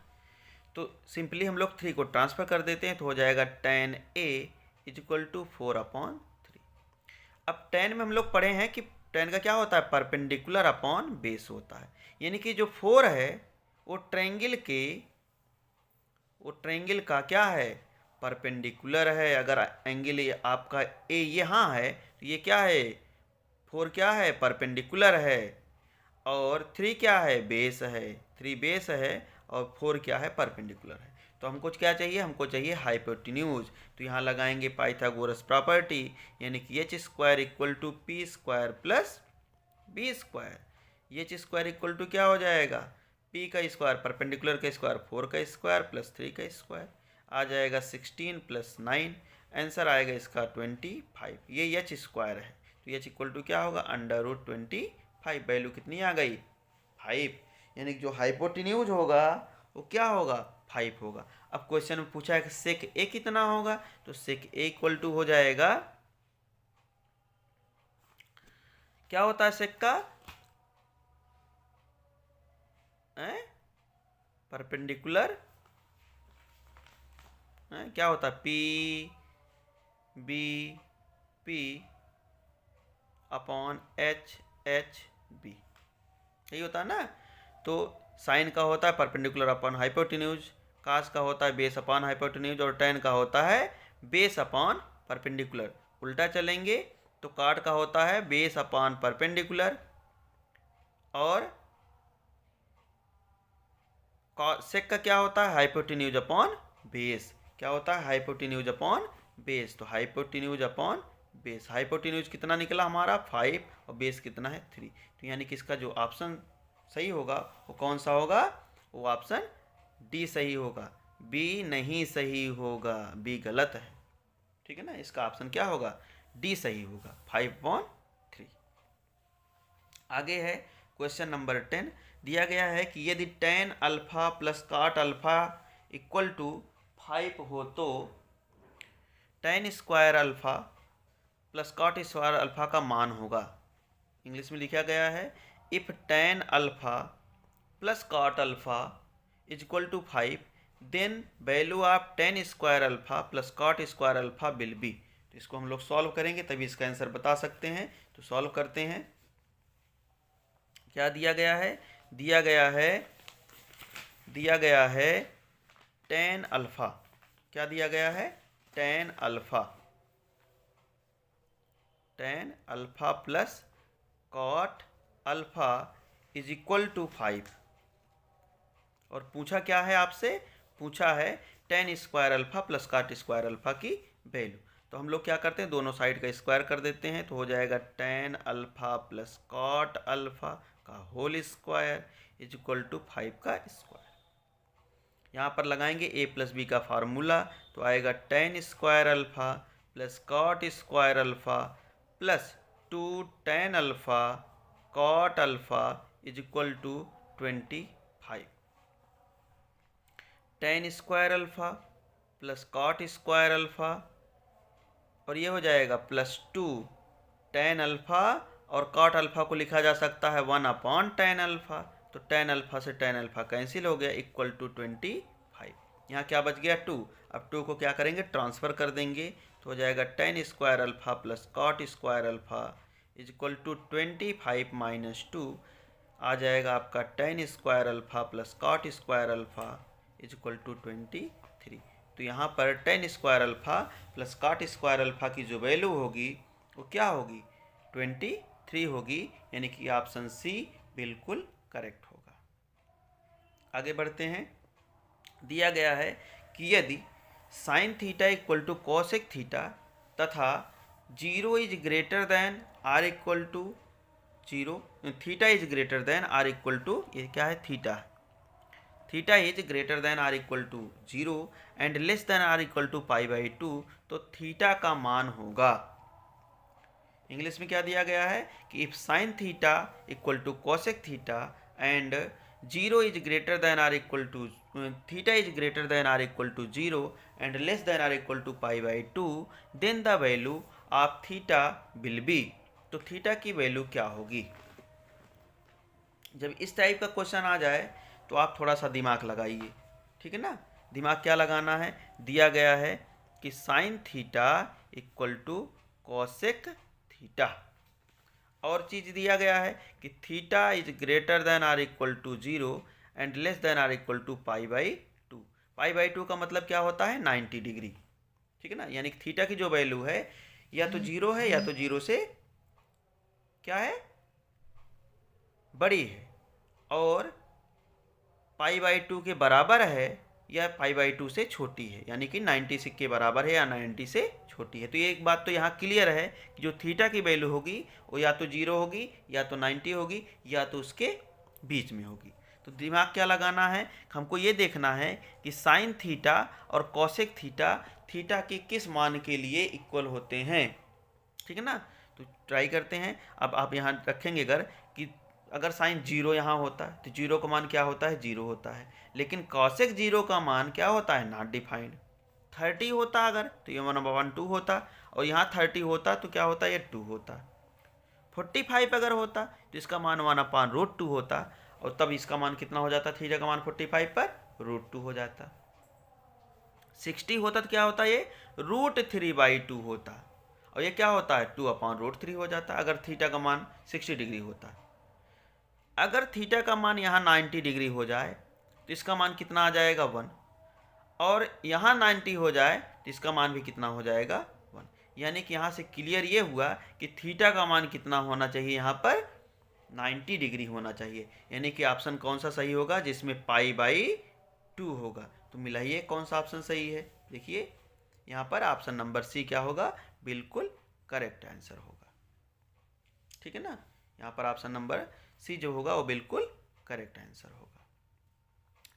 तो सिंपली हम लोग 3 को ट्रांसफर कर देते हैं तो हो जाएगा tan a = 4/3। अब tan में हम लोग पढ़े हैं कि tan का क्या होता है? परपेंडिकुलर अपॉन बेस होता है। यानी कि जो 4 है वो ट्रायंगल का क्या है? परपेंडिकुलर है। अगर एंगल आपका ए यहाँ है तो ये क्या है? 4 क्या है? परपेंडिकुलर है। और 3 क्या है? बेस है। 3 बेस है और 4 क्या है? परपेंडिकुलर है। तो हमको क्या चाहिए? हमको चाहिए हाइपोटेन्यूज। तो यहाँ लगाएंगे पाइथागोरस प्रॉपर्टी, यानी कि h² = p² + b²। h² क्या हो जाएगा? p का स्क्वायर, परपेंडिकुलर का स्क्वायर 4 का स्क्वायर + 3 का स्क्वायर आ जाएगा 16 + 9। आंसर आएगा इसका 25। ये h² है तो h क्या होगा? √25। वैल्यू कितनी आ गई? 5। यानी कि जो हाइपोटेन्यूज होगा वो क्या होगा? 5 होगा। अब क्वेश्चन में पूछा है कि sec a कितना होगा, तो sec a = हो जाएगा, क्या होता है sec का? परपेंडिकुलर क्या होता है? p b p upon h h b, यही होता है ना? तो साइन का होता है परपेंडिकुलर अपॉन हाइपोटेन्यूज, कास का होता है बेस अपॉन हाइपोटेन्यूज और tan का होता है बेस अपॉन परपेंडिकुलर। उल्टा चलेंगे तो काट का होता है बेस अपॉन परपेंडिकुलर और सेक का क्या होता है? Hypotenuse upon base. क्या होता है? Hypotenuse upon base. तो हाइपोटेन्यूज अपॉन बेस, हाइपोटेन्यूज कितना निकला हमारा? 5 और बेस कितना है? 3। तो यानी कि इसका जो ऑप्शन सही होगा वो कौन सा होगा? वो ऑप्शन डी सही होगा, बी नहीं सही होगा, बी गलत है। ठीक है ना? इसका ऑप्शन क्या होगा? डी सही होगा, 5/3। आगे है क्वेश्चन नंबर 10। दिया गया है कि यदि tan α + cot α = 5 हो तो tan² α + cot² α का मान होगा। इंग्लिश में लिखा गया है if tan α + cot α = 5 then value of tan² α + cot² α will be. तो इसको हम लोग सॉल्व करेंगे तभी इसका आंसर बता सकते हैं। तो सॉल्व करते हैं। क्या दिया गया है? दिया गया है tan α। क्या दिया गया है? tan α + cot α = 5 और पूछा क्या है आपसे? पूछा है tan² α + cot² α की वैल्यू। तो हम लोग क्या करते हैं? दोनों साइड का स्क्वायर कर देते हैं तो हो जाएगा tan α + cot α का होल स्क्वायर = 5 का स्क्वायर। यहाँ पर लगाएंगे a + b का फार्मूला तो आएगा tan² α + cot² α + 2 tan α cot α = 25। tan square alpha plus cot square alpha, और ये हो जाएगा +2 tan अल्फ़ा, और कॉट अल्फ़ा को लिखा जा सकता है 1/tan अल्फ़ा, तो tan अल्फ़ा से tan अल्फ़ा कैंसिल हो गया, इक्वल टू 25। यहाँ क्या बच गया 2। अब 2 को क्या करेंगे, ट्रांसफ़र कर देंगे, तो हो जाएगा tan square alpha plus cot square alpha is equal to 25 minus 2, आ जाएगा आपका tan square alpha plus cot square alpha is equal to 23। तो यहाँ पर tan square alpha plus cot square alpha की जो वैल्यू होगी वो क्या होगी, 23 होगी, यानी कि ऑप्शन सी बिल्कुल करेक्ट होगा। आगे बढ़ते हैं। दिया गया है कि यदि sine theta equal to cosec theta तथा 0 is greater than or equal to 0, theta is greater than or equal to, ये क्या है, थीटा है, theta is greater than or equal to 0 and less than or equal to π/2, तो थीटा का मान होगा। इंग्लिश में क्या दिया गया है कि if sine theta equal to cosec theta and 0 is greater than or equal to, theta is greater than or equal to 0 and less than or equal to π/2, then the value of theta will be, तो थीटा की वैल्यू क्या होगी। जब इस टाइप का क्वेश्चन आ जाए तो आप थोड़ा सा दिमाग लगाइए, ठीक है ना। दिमाग क्या लगाना है, दिया गया है कि sine theta equal to cosec theta, और चीज़ दिया गया है कि theta is greater than or equal to 0 and less than or equal to π/2। π/2 का मतलब क्या होता है, 90 डिग्री, ठीक है ना। यानी कि थीटा की जो वैल्यू है या तो 0 है या तो 0 से क्या है, बड़ी है, और π/2 के बराबर है या π/2 से छोटी है, यानी कि 90 के बराबर है या 90 से छोटी है। तो ये एक बात तो यहाँ क्लियर है कि जो थीटा की वैल्यू होगी वो या तो 0 होगी या तो 90 होगी या तो उसके बीच में होगी। तो दिमाग क्या लगाना है, हमको ये देखना है कि साइन थीटा और कॉसेक थीटा थीटा के किस मान के लिए इक्वल होते हैं, ठीक है ना। तो ट्राई करते हैं। अब आप यहाँ रखेंगे अगर साइन 0 यहाँ होता है तो 0 का मान क्या होता है, 0 होता है, लेकिन कॉसेक 0 का मान क्या होता है, नॉट डिफाइंड। 30 होता अगर तो ये 1/2 होता, और यहाँ 30 होता तो क्या होता, ये 2 होता। 45 अगर होता तो इसका मान 1/√2 होता, और तब इसका मान कितना हो जाता, थीटा का मान 45 पर √2 हो जाता। 60 होता तो क्या होता, ये √3/2 होता, और ये क्या होता है 2/√3 हो जाता अगर थीटा का मान 60 डिग्री होता। अगर थीटा का मान यहाँ 90 डिग्री हो जाए तो इसका मान कितना आ जाएगा, 1, और यहाँ 90 हो जाए तो इसका मान भी कितना हो जाएगा, 1। यानी कि यहाँ से क्लियर ये हुआ कि थीटा का मान कितना होना चाहिए, यहाँ पर 90 डिग्री होना चाहिए। यानी कि ऑप्शन कौन सा सही होगा, जिसमें π/2 होगा। तो मिलाइए कौन सा ऑप्शन सही है। देखिए यहाँ पर ऑप्शन नंबर सी क्या होगा, बिल्कुल करेक्ट आंसर होगा, ठीक है ना। यहाँ पर ऑप्शन नंबर सी जो होगा वो बिल्कुल करेक्ट आंसर होगा।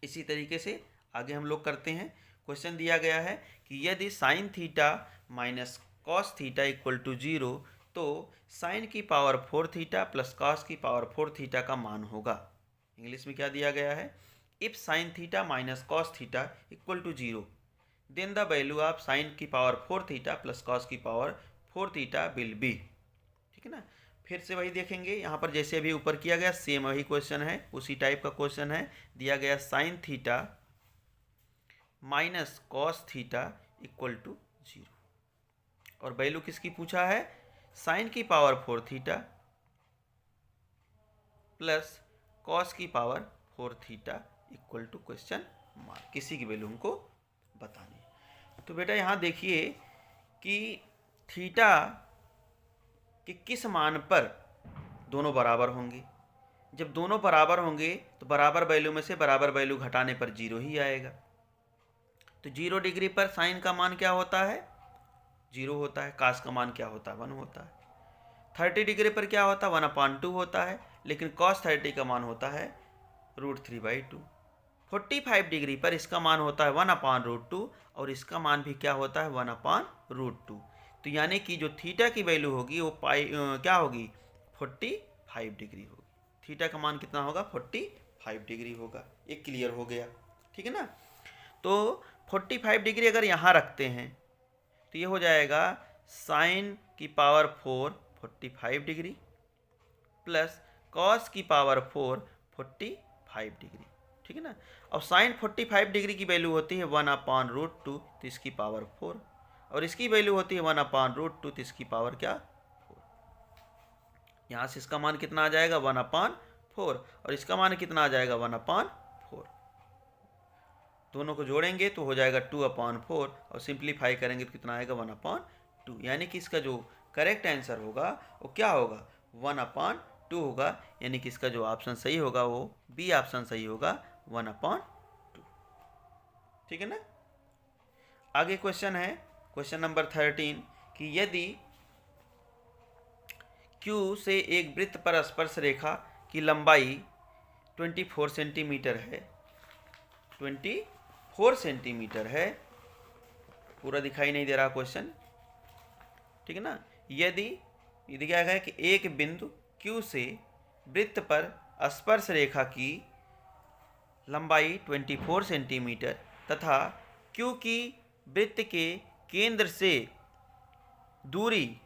इसी तरीके से आगे हम लोग करते हैं। क्वेश्चन दिया गया है कि यदि sine theta minus cos theta equal to 0, तो साइन की पावर 4 थीटा प्लस कॉस की पावर 4 थीटा का मान होगा। इंग्लिश में क्या दिया गया है, if sine theta minus cos theta equal to 0, then the value of sine की पावर 4 थीटा प्लस कॉस की पावर 4 थीटा विल बी, ठीक है ना। फिर से वही देखेंगे, यहाँ पर जैसे अभी ऊपर किया गया सेम वही क्वेश्चन है, उसी टाइप का क्वेश्चन है। दिया गया sine theta minus cos theta equal to 0, और वैल्यू किसकी पूछा है, साइन की पावर 4 थीटा प्लस कॉस की power 4 theta equal to question mark, किसी की वैल्यू हमको बतानी है। तो बेटा यहाँ देखिए कि थीटा कि किस मान पर दोनों बराबर होंगे। जब दोनों बराबर होंगे तो बराबर वैल्यू में से बराबर वैल्यू घटाने पर 0 ही आएगा। तो 0 डिग्री पर साइन का मान क्या होता है, 0 होता है। कास का मान क्या होता है, 1 होता है। 30 डिग्री पर क्या होता है, 1/2 होता है, लेकिन cos 30 का मान होता है √3/2। 45 डिग्री पर इसका मान होता है 1/√2, और इसका मान भी क्या होता है 1/√2। तो यानी कि जो थीटा की वैल्यू होगी वो क्या होगी, 45 डिग्री होगी। थीटा का मान कितना होगा, 45 5 डिग्री होगा। ये क्लियर हो गया, ठीक है ना। तो 45 डिग्री अगर यहाँ रखते हैं तो ये हो जाएगा साइन की पावर 4 45 डिग्री प्लस कॉस की पावर 4 45 डिग्री, ठीक है ना। और साइन 45 डिग्री की वैल्यू होती है 1/√2, तो इसकी पावर 4, और इसकी वैल्यू होती है 1/√2, तो इसकी पावर क्या 4। यहाँ से इसका मान कितना आ जाएगा 1/4, और इसका मान कितना आ जाएगा 1/4। दोनों को जोड़ेंगे तो हो जाएगा 2/4, और सिंप्लीफाई करेंगे तो कितना आएगा 1/2। यानी कि इसका जो करेक्ट आंसर होगा वो क्या होगा 1/2 होगा। यानी कि इसका जो ऑप्शन सही होगा वो बी ऑप्शन सही होगा 1/2, ठीक है ना। आगे क्वेश्चन है क्वेश्चन नंबर 13 कि यदि Q से एक वृत्त पर स्पर्श रेखा की लंबाई 24 सेंटीमीटर है, 24 सेंटीमीटर है, पूरा दिखाई नहीं दे रहा क्वेश्चन, ठीक है ना। यदि क्या है कि एक बिंदु Q से वृत्त पर स्पर्श रेखा की लंबाई 24 सेंटीमीटर तथा Q की वृत्त के केंद्र से दूरी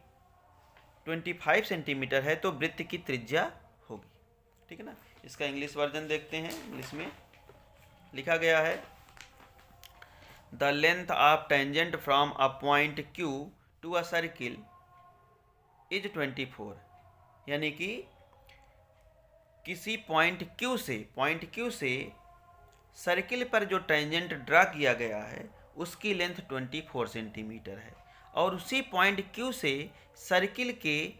25 सेंटीमीटर है तो वृत्त की त्रिज्या होगी, ठीक है ना। इसका इंग्लिश वर्जन देखते हैं। इंग्लिश में लिखा गया है the length of tangent from a point Q to a circle is 24। यानी कि किसी पॉइंट Q से सर्किल पर जो टेंजेंट ड्रा किया गया है उसकी लेंथ 24 सेंटीमीटर है, और उसी पॉइंट Q से सर्किल के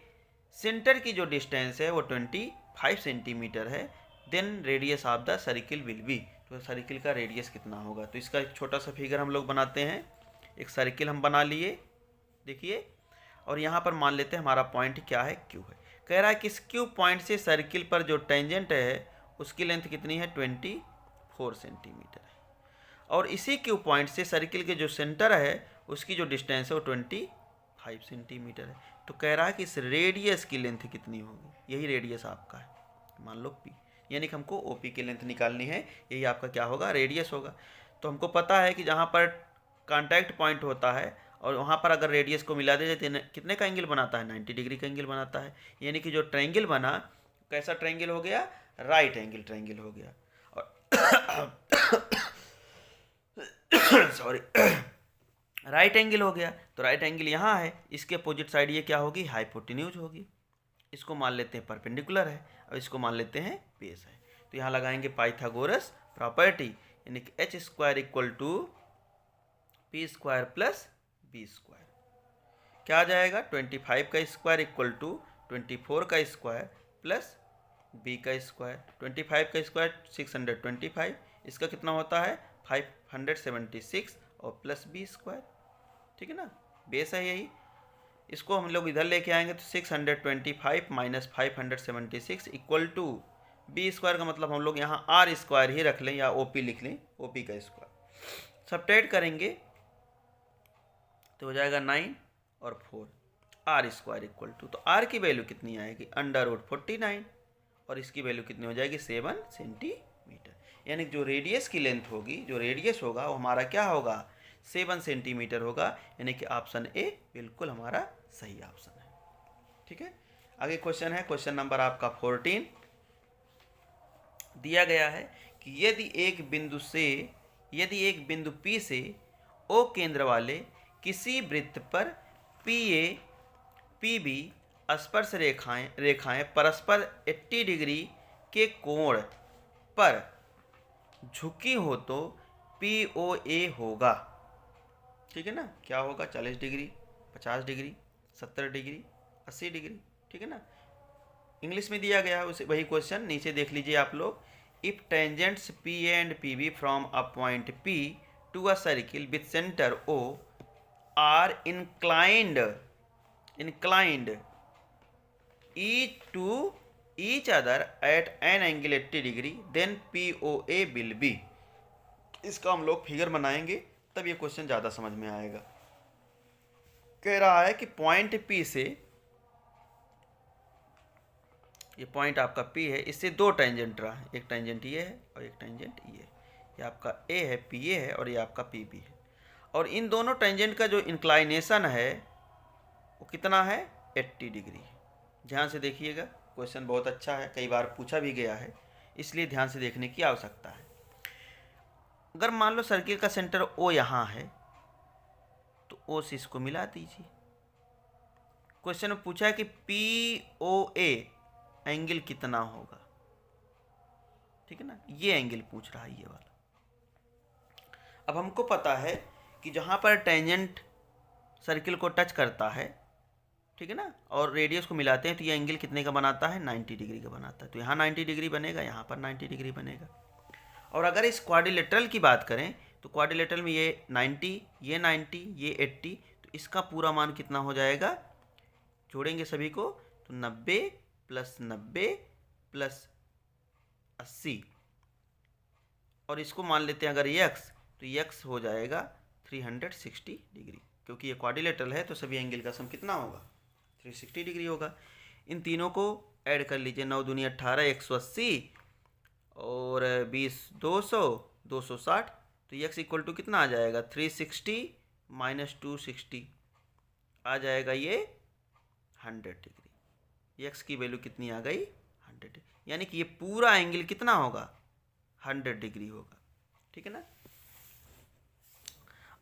सेंटर की जो डिस्टेंस है वो 25 सेंटीमीटर है। Then radius of the circle will be, तो सर्किल का रेडियस कितना होगा। तो इसका एक छोटा सा फिगर हम लोग बनाते हैं। एक सर्किल हम बना लिए, देखिए, और यहाँ पर मान लेते हैं हमारा पॉइंट क्या है Q है। कह रहा है कि इस Q पॉइंट से सर्किल पर जो टेंजेंट है उसकी लेंथ कितनी है 24 सेंटीमीटर है, और इसी Q पॉइंट से सर्किल के जो सेंटर है उसकी जो डिस्टेंस है वो 25 सेंटीमीटर है। तो कह रहा है कि इस रेडियस की लेंथ कितनी होगी, यही रेडियस आपका है, मान लो P, यानी कि हमको OP की लेंथ निकालनी है, यही आपका क्या होगा रेडियस होगा। तो हमको पता है कि जहाँ पर कॉन्टैक्ट पॉइंट होता है और वहाँ पर अगर रेडियस को मिला दे तो कितने का एंगल बनाता है 90 डिग्री का एंगल बनाता है। यानी कि जो ट्रायंगल बना कैसा ट्रायंगल हो गया, राइट एंगल ट्रायंगल हो गया। और सॉरी राइट एंगल हो गया, तो राइट एंगल यहाँ है, इसके अपोजिट साइड ये क्या होगी हाइपोटेन्यूज होगी। इसको मान लेते हैं परपेंडिकुलर है और इसको मान लेते हैं बेस है। तो यहाँ लगाएंगे पाइथागोरस प्रॉपर्टी, यानी कि h² = p² प्लस b²। क्या आ जाएगा 25 का स्क्वायर इक्वल टू 24 का स्क्वायर प्लस b का स्क्वायर। 25 का स्क्वायर 625, इसका कितना होता है 576 और प्लस b², ठीक है ना, बेस है यही। इसको हम लोग इधर लेके आएंगे तो 625 माइनस 576 इक्वल टू b² का मतलब हम लोग यहाँ r² ही रख लें या OP लिख लें, OP का स्क्वायर। सब्ट्रैक्ट करेंगे तो हो जाएगा 9 और 4, r² इक्वल टू, तो r की वैल्यू कितनी आएगी √49, और इसकी वैल्यू कितनी हो जाएगी 7 सेंटीमीटर। यानी जो रेडियस की लेंथ होगी, जो रेडियस होगा वो हमारा क्या होगा 7 सेंटीमीटर होगा। यानी कि ऑप्शन ए बिल्कुल हमारा सही ऑप्शन है, ठीक है। आगे क्वेश्चन है क्वेश्चन नंबर आपका 14। दिया गया है कि यदि एक बिंदु P से O केंद्र वाले किसी वृत्त पर PA PB स्पर्श रेखाएं परस्पर 80 डिग्री के कोण पर झुकी हो तो POA होगा, ठीक है ना। क्या होगा 40 डिग्री, 50 डिग्री, 70 डिग्री, 80 डिग्री, ठीक है ना। इंग्लिश में दिया गया है उसे वही क्वेश्चन, नीचे देख लीजिए आप लोग। If tangents PA and PB from a point P to a circle with centre O are inclined each to each other at an angle 80 degree then POA will be। इसका हम लोग फिगर बनाएंगे तब ये क्वेश्चन ज़्यादा समझ में आएगा। कह रहा है कि पॉइंट P से ये पॉइंट आपका P है, इससे दो टेंजेंट रहा है, एक टेंजेंट ये है और एक टेंजेंट ये है। ये आपका A है, PA है और ये आपका PB है। और इन दोनों टेंजेंट का जो इंक्लाइनेशन है वो कितना है, 80 डिग्री। ध्यान से देखिएगा, क्वेश्चन बहुत अच्छा है, कई बार पूछा भी गया है, इसलिए ध्यान से देखने की आवश्यकता है। अगर मान लो सर्किल का सेंटर O यहाँ है तो O से इसको मिला दीजिए। क्वेश्चन में पूछा है कि POA एंगल कितना होगा, ठीक है ना, ये एंगल पूछ रहा है ये वाला। अब हमको पता है कि जहाँ पर टेंजेंट सर्किल को टच करता है, ठीक है ना, और रेडियस को मिलाते हैं तो ये एंगल कितने का बनाता है, 90 डिग्री का बनाता है। तो यहाँ 90 डिग्री बनेगा, यहाँ पर 90 डिग्री बनेगा। और अगर इस क्वाड्रिलेटरल की बात करें तो क्वाड्रिलेटरल में ये 90, ये 90, ये 80, तो इसका पूरा मान कितना हो जाएगा, जोड़ेंगे सभी को तो 90 + 90 + 80, और इसको मान लेते हैं अगर x, तो x हो जाएगा 360 डिग्री। क्योंकि ये क्वाड्रिलेटरल है तो सभी एंगल का सम कितना होगा, 360 डिग्री होगा। इन तीनों को ऐड कर लीजिए, 9 दूनी 18, 180 और 20 200, 260, तो x इक्वल टू कितना आ जाएगा, 360 - 260 आ जाएगा ये 100 डिग्री। x की वैल्यू कितनी आ गई, 100 डिग्री, यानी कि ये पूरा एंगल कितना होगा, 100 डिग्री होगा, ठीक है ना।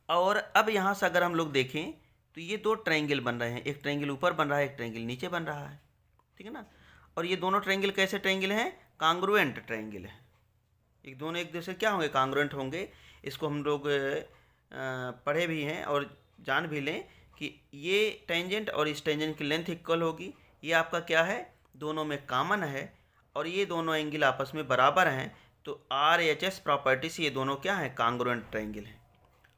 और अब यहाँ से अगर हम लोग देखें तो ये दो ट्रायंगल बन रहे हैं, एक ट्रायंगल ऊपर बन रहा है, एक ट्रायंगल नीचे बन रहा है, ठीक है ना। और ये दोनों ट्रायंगल कैसे ट्रायंगल हैं, कांग्रुएंट ट्रायंगल है। एक दोनों एक दूसरे क्या होंगे, कांग्रुएंट होंगे। इसको हम लोग पढ़े भी हैं और जान भी लें कि ये टेंजेंट और इस टेंजेंट की लेंथ इक्वल होगी। ये आपका क्या है, दोनों में कॉमन है, और ये दोनों एंगल आपस में बराबर हैं। तो RHS प्रॉपर्टी से ये दोनों क्या हैं, कांग्रुएंट ट्रायंगल हैं।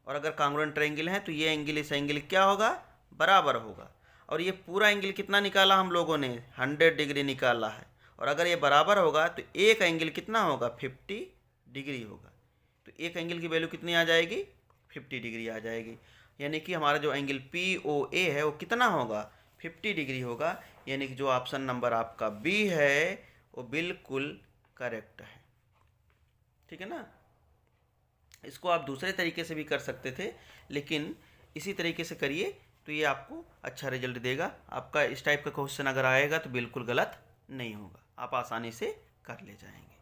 और अगर कांग्रुएंट ट्रायंगल हैं तो ये एंगल इस एंगल क्या होगा, बराबर होगा। और ये पूरा एंगल कितना निकाला हम लोगों ने, 100 डिग्री निकाला है। और अगर ये बराबर होगा तो एक एंगल कितना होगा, 50 डिग्री होगा। तो एक एंगल की वैल्यू कितनी आ जाएगी, 50 डिग्री आ जाएगी। यानी कि हमारा जो एंगल POA है वो कितना होगा, 50 डिग्री होगा। यानी कि जो ऑप्शन नंबर आपका B है वो बिल्कुल करेक्ट है, ठीक है ना। इसको आप दूसरे तरीके से भी कर सकते थे, लेकिन इसी तरीके से करिए तो ये आपको अच्छा रिजल्ट देगा। आपका इस टाइप का क्वेश्चन अगर आएगा तो बिल्कुल गलत नहीं होगा, आप आसानी से कर ले जाएंगे,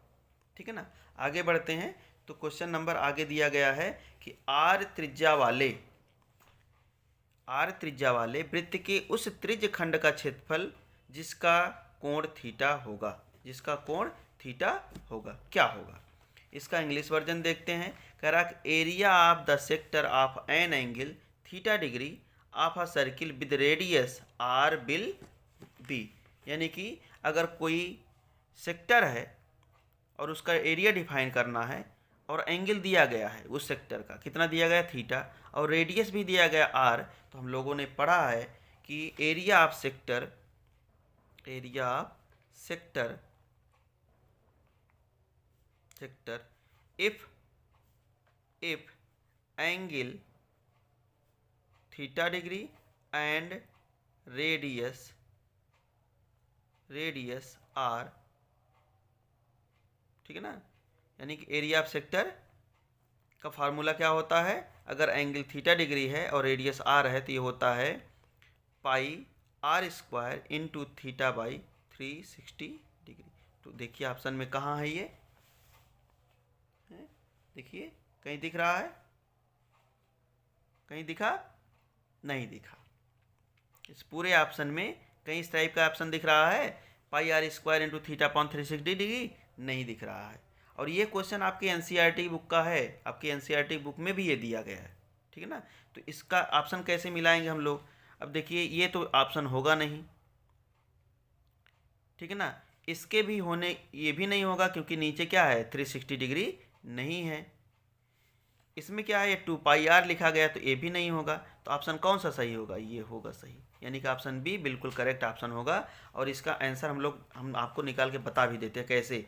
ठीक है ना। आगे बढ़ते हैं तो क्वेश्चन नंबर आगे दिया गया है कि R त्रिज्या वाले वृत्त के उस त्रिज्य खंड का क्षेत्रफल जिसका कोण थीटा होगा, क्या होगा। इसका इंग्लिश वर्जन देखते हैं। कह रहा area of the sector of an angle theta degree of a circle with radius R will be. यानी कि अगर कोई सेक्टर है और उसका एरिया डिफाइन करना है और एंगल दिया गया है उस सेक्टर का, कितना दिया गया, थीटा, और रेडियस भी दिया गया R। तो हम लोगों ने पढ़ा है कि area of sector if angle theta degree and radius r, ठीक है ना। यानी कि एरिया ऑफ सेक्टर का फार्मूला क्या होता है, अगर एंगल थीटा डिग्री है और रेडियस r है तो ये होता है πr² into theta by 360 degree. तो देखिए ऑप्शन में कहाँ है ये, देखिए कहीं दिख रहा है, कहीं दिखा, नहीं दिखा। इस पूरे ऑप्शन में कहीं इस टाइप का ऑप्शन दिख रहा है, πr² into theta upon 360 degree, नहीं दिख रहा है। और ये क्वेश्चन आपकी NCERT बुक का है, आपकी NCERT बुक में भी ये दिया गया है, ठीक है ना। तो इसका ऑप्शन कैसे मिलाएंगे हम लोग, अब देखिए ये तो ऑप्शन होगा नहीं, ठीक है ना। इसके भी होने, ये भी नहीं होगा क्योंकि नीचे क्या है, 360 डिग्री नहीं है। इसमें क्या है, 2πr लिखा गया तो ये भी नहीं होगा। तो ऑप्शन कौन सा सही होगा, ये होगा सही, यानी कि ऑप्शन बी बिल्कुल करेक्ट ऑप्शन होगा। और इसका आंसर हम आपको निकाल के बता भी देते हैं कैसे।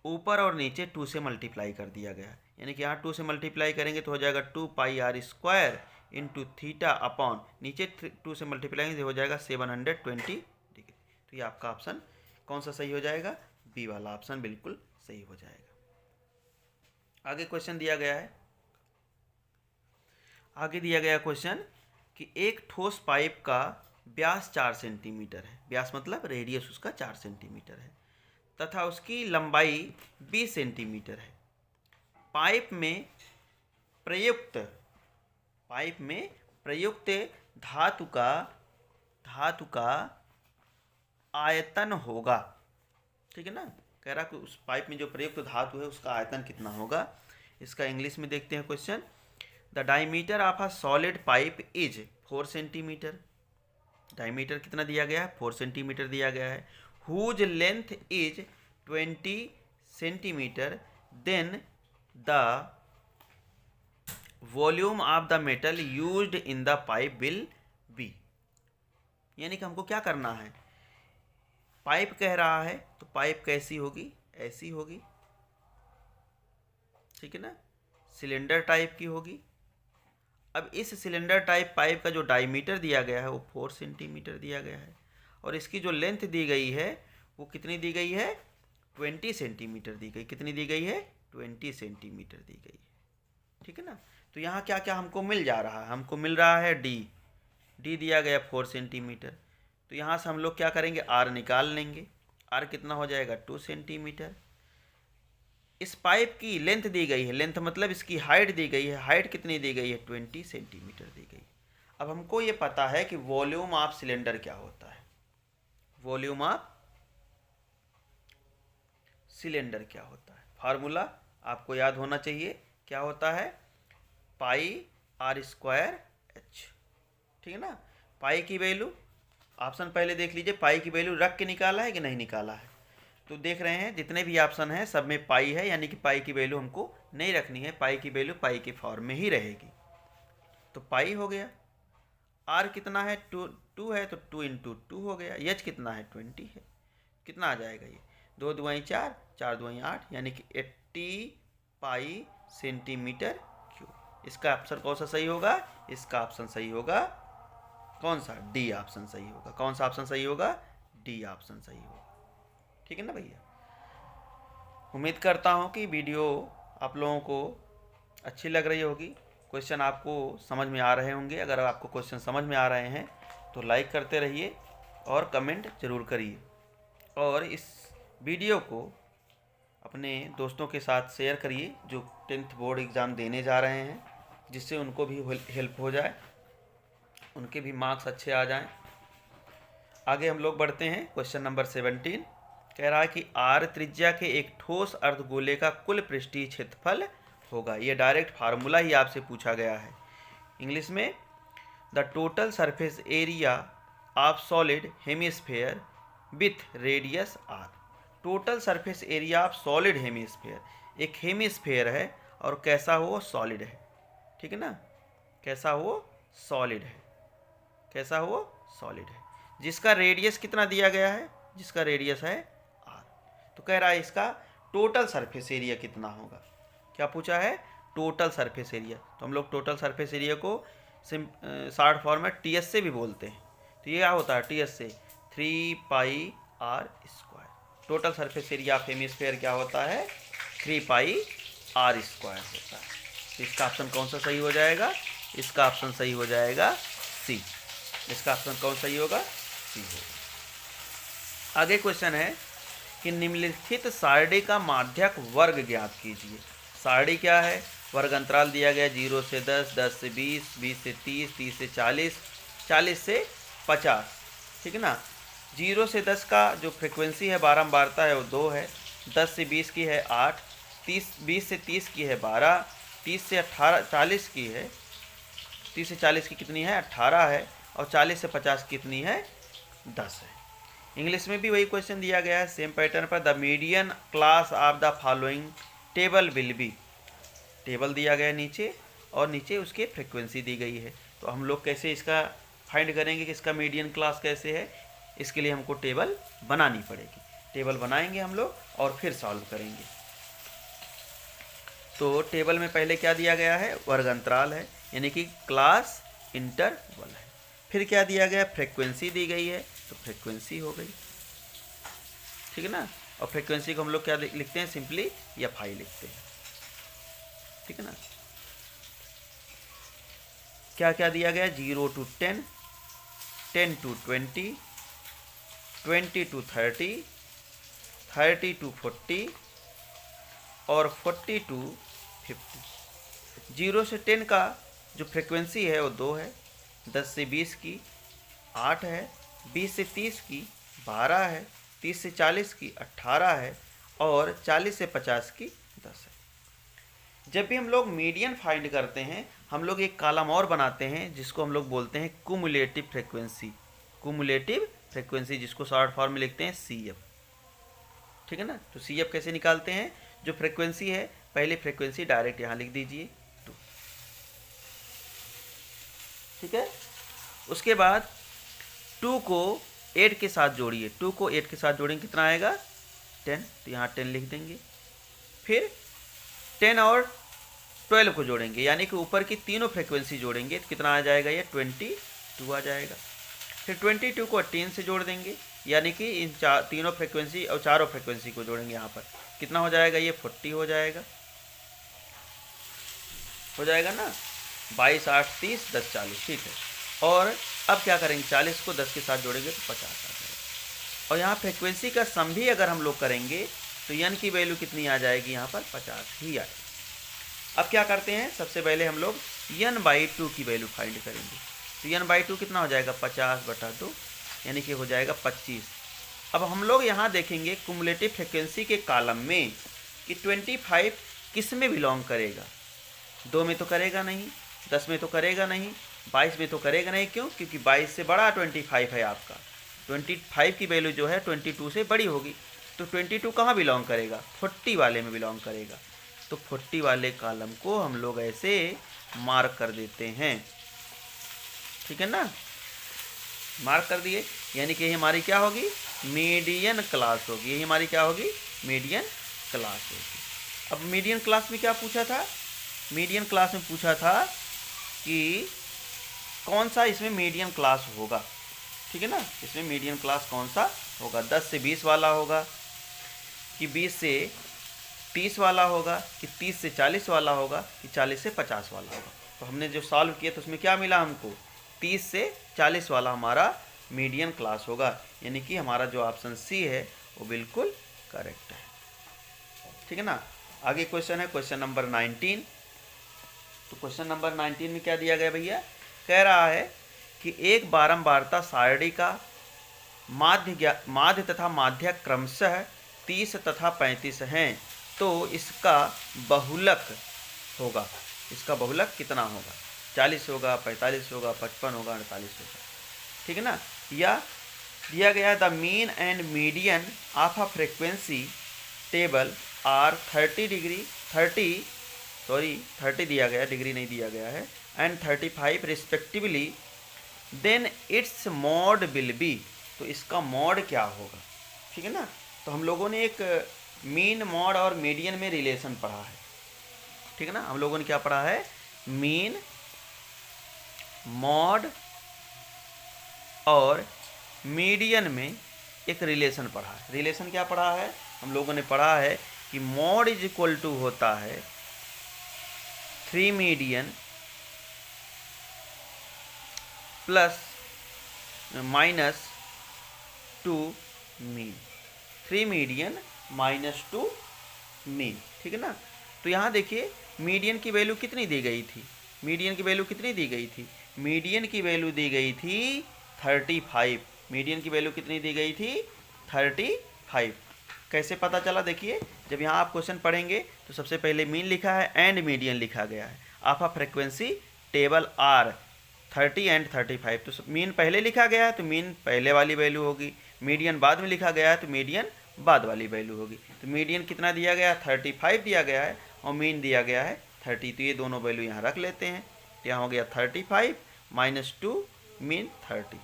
ऊपर और नीचे 2 से मल्टीप्लाई कर दिया गया, यानी कि यहाँ 2 से मल्टीप्लाई करेंगे तो हो जाएगा 2πr² इंटू थीटा अपॉन नीचे 2 से मल्टीप्लाई हो जाएगा 720 डिग्री। तो ये आपका ऑप्शन कौन सा सही हो जाएगा? बी वाला ऑप्शन बिल्कुल सही हो जाएगा। आगे क्वेश्चन दिया गया है, आगे दिया गया क्वेश्चन कि एक ठोस पाइप का व्यास 4 सेंटीमीटर है, व्यास मतलब रेडियस उसका 4 सेंटीमीटर है, तथा उसकी लंबाई 20 सेंटीमीटर है। पाइप में प्रयुक्त धातु का आयतन होगा। ठीक है ना, कह रहा कि उस पाइप में जो प्रयुक्त धातु है उसका आयतन कितना होगा। इसका इंग्लिश में देखते हैं question. The diameter of a solid pipe is 4 centimetre. Diameter कितना दिया गया है? 4 सेंटीमीटर दिया गया है। Whose length is 20 centimetre, then the volume of the metal used in the pipe will be. यानी कि हमको क्या करना है, पाइप कह रहा है तो पाइप कैसी होगी? ऐसी होगी, ठीक है ना, सिलेंडर टाइप की होगी। अब इस सिलेंडर टाइप पाइप का जो डायमीटर दिया गया है वो 4 सेंटीमीटर दिया गया है, और इसकी जो लेंथ दी गई है वो कितनी दी गई है? 20 सेंटीमीटर दी गई। कितनी दी गई है? 20 सेंटीमीटर दी गई है। ठीक है ना, तो यहाँ क्या क्या हमको मिल जा रहा है? हमको मिल रहा है डी दिया गया 4 सेंटीमीटर। तो यहाँ से हम लोग क्या करेंगे? आर निकाल लेंगे। आर कितना हो जाएगा? 2 सेंटीमीटर। इस पाइप की लेंथ दी गई है, लेंथ मतलब इसकी हाइट दी गई है, हाइट कितनी दी गई है? 20 सेंटीमीटर दी गई। अब हमको ये पता है कि वॉल्यूम ऑफ सिलेंडर क्या होता है, वॉल्यूम ऑफ सिलेंडर क्या होता है। फार्मूला आपको याद होना चाहिए, क्या होता है? पाई आर स्क्वायर एच। ठीक है ना, पाई की वैल्यू, ऑप्शन पहले देख लीजिए, पाई की वैल्यू रख के निकाला है कि नहीं निकाला है। तो देख रहे हैं जितने भी ऑप्शन हैं सब में पाई है, यानी कि पाई की वैल्यू हमको नहीं रखनी है, पाई की वैल्यू पाई के फॉर्म में ही रहेगी। तो पाई हो गया। आर कितना है? 2 है तो 2 इंटू 2 हो गया। एच कितना है? 20 है। कितना आ जाएगा ये? 2 दुआई 4, 4 दुआई 8, यानी कि 80 पाई सेंटीमीटर क्यूब। इसका ऑप्शन कौन सा सही होगा? इसका ऑप्शन सही होगा कौन सा? डी ऑप्शन सही होगा। कौन सा ऑप्शन सही होगा? डी ऑप्शन सही होगा। ठीक है ना भैया, उम्मीद करता हूँ कि वीडियो आप लोगों को अच्छी लग रही होगी, क्वेश्चन आपको समझ में आ रहे होंगे। अगर आपको क्वेश्चन समझ में आ रहे हैं तो लाइक करते रहिए और कमेंट ज़रूर करिए, और इस वीडियो को अपने दोस्तों के साथ शेयर करिए जो 10th बोर्ड एग्ज़ाम देने जा रहे हैं, जिससे उनको भी हेल्प हो जाए, उनके भी मार्क्स अच्छे आ जाएं। आगे हम लोग बढ़ते हैं। क्वेश्चन नंबर 17 कह रहा है कि आर त्रिज्या के एक ठोस अर्धगोले का कुल पृष्ठीय क्षेत्रफल होगा। ये डायरेक्ट फार्मूला ही आपसे पूछा गया है। इंग्लिश में, the total surface area of solid hemisphere with radius R. Total surface area of solid hemisphere, एक हेमिस्फेयर है और कैसा हो? सॉलिड है। ठीक है ना, कैसा हो? सॉलिड है। कैसा हो? सॉलिड है, जिसका रेडियस कितना दिया गया है? जिसका रेडियस है आर। तो कह रहा है इसका टोटल सरफेस एरिया कितना होगा। क्या पूछा है? Total surface area. तो हम लोग टोटल सरफेस एरिया को शॉर्ट फॉर्म में टीएस से भी बोलते हैं। तो ये क्या होता है? टीएस से 3 pi r square. Total surface area of hemisphere क्या होता है? 3 पाई आर स्क्वायर होता है। तो इसका ऑप्शन कौन सा सही हो जाएगा? इसका ऑप्शन सही हो जाएगा सी। इसका ऑप्शन कौन सही होगा? सी होगा। आगे क्वेश्चन है कि निम्नलिखित सारणी का माध्यक वर्ग ज्ञात कीजिए। सारणी क्या है? वर्ग अंतराल दिया गया 0 से 10, 10 से 20, 20 से 30, 30 से 40, 40 से 50। ठीक है ना, 0 से 10 का जो फ्रिक्वेंसी है बारंबारता है वो 2 है, 10 से 20 की है 8, 20 से 30 की है 12, 30 से 40 की है, 30 से 40 की कितनी है? 18 है, और 40 से 50 कितनी है? 10 है। इंग्लिश में भी वही क्वेश्चन दिया गया है सेम पैटर्न पर। The median class of the following table will be. Table दिया गया नीचे, और नीचे उसके फ्रिक्वेंसी दी गई है। तो हम लोग कैसे इसका फाइंड करेंगे कि इसका मीडियन क्लास कैसे है? इसके लिए हमको टेबल बनानी पड़ेगी। टेबल बनाएंगे हम लोग और फिर सॉल्व करेंगे। तो टेबल में पहले क्या दिया गया है? वर्ग अंतराल है, यानी कि क्लास इंटरवल है। फिर क्या दिया गया? फ्रीक्वेंसी दी गई है, तो फ्रीक्वेंसी हो गई। ठीक है ना। और फ्रिक्वेंसी को हम लोग क्या लिखते हैं, सिंपली एफ आई लिखते हैं, ठीक है ना। क्या क्या दिया गया, 0 to 10, 10 to 20, 20 to 30, 30 to 40 और 40 to 50। 0 से 10 का जो फ्रिक्वेंसी है वो 2 है, 10 से 20 की 8 है, 20 से 30 की 12 है, 30 से 40 की 18 है और 40 से 50 की 10 है। जब भी हम लोग मीडियन फाइंड करते हैं, हम लोग एक कॉलम और बनाते हैं जिसको हम लोग बोलते हैं कुमुलेटिव फ्रिक्वेंसी। कुमुलेटिव फ्रिक्वेंसी जिसको शॉर्ट फॉर्म में लिखते हैं CF, ठीक है ना। तो CF कैसे निकालते हैं, जो फ्रिक्वेंसी है, पहली फ्रिक्वेंसी डायरेक्ट यहाँ लिख दीजिए 2, ठीक है। उसके बाद 2 को 8 के साथ जोड़िए, 2 को 8 के साथ जोड़ेंगे कितना आएगा 10, तो यहाँ 10 लिख देंगे। फिर 10 और 12 को जोड़ेंगे, यानी कि ऊपर की तीनों फ्रिक्वेंसी जोड़ेंगे तो कितना आ जाएगा, ये 22 आ जाएगा। फिर 22 को 18 से जोड़ देंगे, यानी कि इन तीनों फ्रिक्वेंसी और चारों फ्रिक्वेंसी को जोड़ेंगे, यहाँ पर कितना हो जाएगा, ये 40 हो जाएगा ना। 22 8 30 10 40, ठीक है। और अब क्या करेंगे, 40 को 10 के साथ जोड़ेंगे तो 50 आ जाएगा। और यहाँ फ्रिक्वेंसी का सम भी अगर हम लोग करेंगे तो n की वैल्यू कितनी आ जाएगी, यहाँ पर 50 ही आएगी। अब क्या करते हैं, सबसे पहले हम लोग n/2 की वैल्यू फाइंड करेंगे। तो n/2 कितना हो जाएगा, 50/2, यानी कि हो जाएगा 25। अब हम लोग यहाँ देखेंगे कुमुलेटिव फ्रिक्वेंसी के कॉलम में कि 25 किस में बिलोंग करेगा। 2 में तो करेगा नहीं, 10 में तो करेगा नहीं, 22 में तो करेगा नहीं। क्यों, क्योंकि 22 से बड़ा 25 है आपका। 25 की वैल्यू जो है 22 से बड़ी होगी, तो 22 कहाँ बिलोंग करेगा, 40 वाले में बिलोंग करेगा। तो 40 वाले कॉलम को हम लोग ऐसे मार्क कर देते हैं, ठीक है ना, मार्क कर दिए, यानी कि हमारी क्या होगी, मीडियन क्लास होगी। यही हमारी क्या होगी, मीडियन क्लास होगी। अब मीडियन क्लास में क्या पूछा था, मीडियन क्लास में पूछा था कि कौन सा इसमें मीडियन क्लास होगा, ठीक है ना। इसमें मीडियन क्लास कौन सा होगा, 10 से 20 वाला होगा कि 20 से 30 वाला होगा कि 30 से 40 वाला होगा कि 40 से 50 वाला होगा। तो हमने जो सॉल्व किया तो उसमें क्या मिला हमको, 30 से 40 वाला हमारा मीडियन क्लास होगा, यानी कि हमारा जो ऑप्शन सी है वो बिल्कुल करेक्ट है, ठीक है ना। आगे क्वेश्चन है क्वेश्चन नंबर 19। तो क्वेश्चन नंबर 19 में क्या दिया गया भैया, कह रहा है कि एक बारंबारता सारणी का माध्य तथा माध्यक क्रमशः 30 तथा 35 हैं, तो इसका बहुलक होगा। इसका बहुलक कितना होगा, 40 होगा, 45 होगा, 55 होगा, 48 होगा, ठीक है ना। या दिया गया the mean and median of a frequency table are 30 दिया गया, डिग्री नहीं दिया गया है, and 35 respectively, then its mode will be. तो इसका मॉड क्या होगा, ठीक है ना। तो हम लोगों ने एक मीन, मॉड और मीडियन में रिलेशन पढ़ा है, ठीक है ना। हम लोगों ने क्या पढ़ा है, मीन, मॉड और मीडियन में एक रिलेशन पढ़ा है। रिलेशन क्या पढ़ा है, हम लोगों ने पढ़ा है कि मॉड इज इक्वल टू होता है 3 median plus -2 mean, 3 median -2 mean, ठीक है ना। तो यहाँ देखिए मीडियन की वैल्यू कितनी दी गई थी, मीडियन की वैल्यू कितनी दी गई थी, मीडियन की वैल्यू दी गई थी 35। मीडियन की वैल्यू कितनी दी गई थी, 35। कैसे पता चला, देखिए जब यहाँ आप क्वेश्चन पढ़ेंगे तो सबसे पहले मीन लिखा है एंड मीडियन लिखा गया है। Of a frequency table are 30 and 35, तो मीन पहले लिखा गया है तो मीन पहले वाली वैल्यू होगी, मीडियन बाद में लिखा गया है तो मीडियन बाद वाली वैल्यू होगी। तो मीडियन कितना दिया गया है, 35 दिया गया है और मीन दिया गया है 30, तो ये दोनों वैल्यू यहाँ रख लेते हैं। तो यहाँ हो गया 35 -2 मीन 30।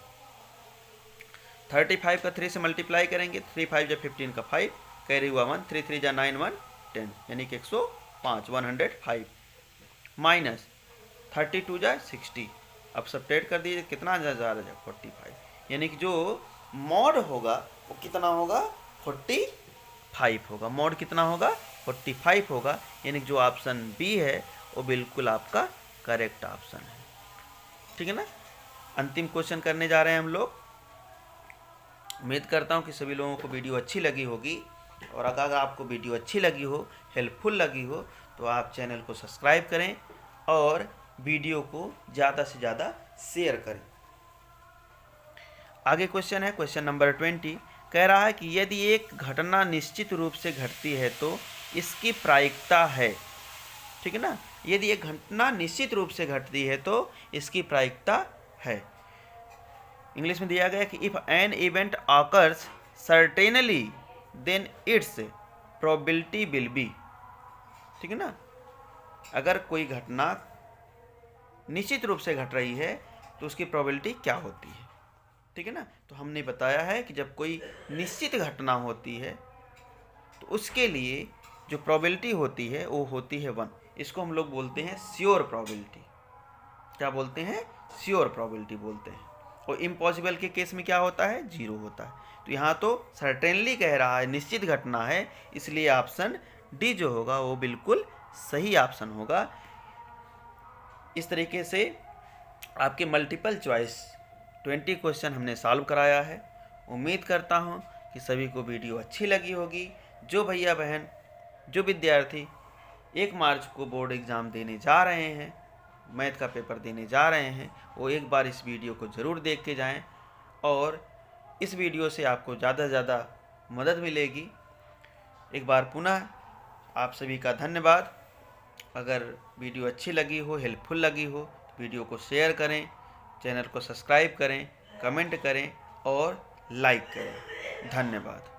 35 का 3 से मल्टीप्लाई करेंगे, 3 5 जा 15 का 5, कैरी हुआ 1, 3 3 जा 9 1 10, यानी कि 105, 105 माइनस 32 जा 60। अब सब्ट्रैक्ट कर दीजिए, कितना जा 45, यानी कि जो मॉड होगा वो कितना होगा 45 होगा। मोड कितना होगा? 45 होगा। यानी कि जो ऑप्शन बी है वो बिल्कुल आपका करेक्ट ऑप्शन है। ठीक है ना। अंतिम क्वेश्चन करने जा रहे हैं हम लोग। उम्मीद करता हूँ कि सभी लोगों को वीडियो अच्छी लगी होगी, और अगर आपको वीडियो अच्छी लगी हो, हेल्पफुल लगी हो, तो आप चैनल को सब्सक्राइब करें और वीडियो को ज़्यादा से ज़्यादा शेयर करें। आगे क्वेश्चन है, क्वेश्चन नंबर 20। कह रहा है कि यदि एक घटना निश्चित रूप से घटती है तो इसकी प्रायिकता है। ठीक है ना। यदि एक घटना निश्चित रूप से घटती है तो इसकी प्रायिकता है। इंग्लिश में दिया गया कि if an event occurs certainly then its probability will be. ठीक है ना। अगर कोई घटना निश्चित रूप से घट रही है तो उसकी प्रोबेबिलिटी क्या होती है। ठीक है ना। तो हमने बताया है कि जब कोई निश्चित घटना होती है तो उसके लिए जो प्रोबेबिलिटी होती है वो होती है 1। इसको हम लोग बोलते हैं श्योर प्रोबेबिलिटी। क्या बोलते हैं? श्योर प्रोबेबिलिटी बोलते हैं। और इम्पॉसिबल के केस में क्या होता है? 0 होता है। तो यहाँ तो सर्टेनली कह रहा है, निश्चित घटना है, इसलिए ऑप्शन डी जो होगा वो बिल्कुल सही ऑप्शन होगा। इस तरीके से आपके मल्टीपल चॉइस 20 क्वेश्चन हमने सॉल्व कराया है। उम्मीद करता हूँ कि सभी को वीडियो अच्छी लगी होगी। जो भैया बहन, जो विद्यार्थी 1 मार्च को बोर्ड एग्ज़ाम देने जा रहे हैं, मैथ का पेपर देने जा रहे हैं, वो एक बार इस वीडियो को ज़रूर देख के जाएं, और इस वीडियो से आपको ज़्यादा से ज़्यादा मदद मिलेगी। एक बार पुनः आप सभी का धन्यवाद। अगर वीडियो अच्छी लगी हो, हेल्पफुल लगी हो, तो वीडियो को शेयर करें, चैनल को सब्सक्राइब करें, कमेंट करें और लाइक करें। धन्यवाद।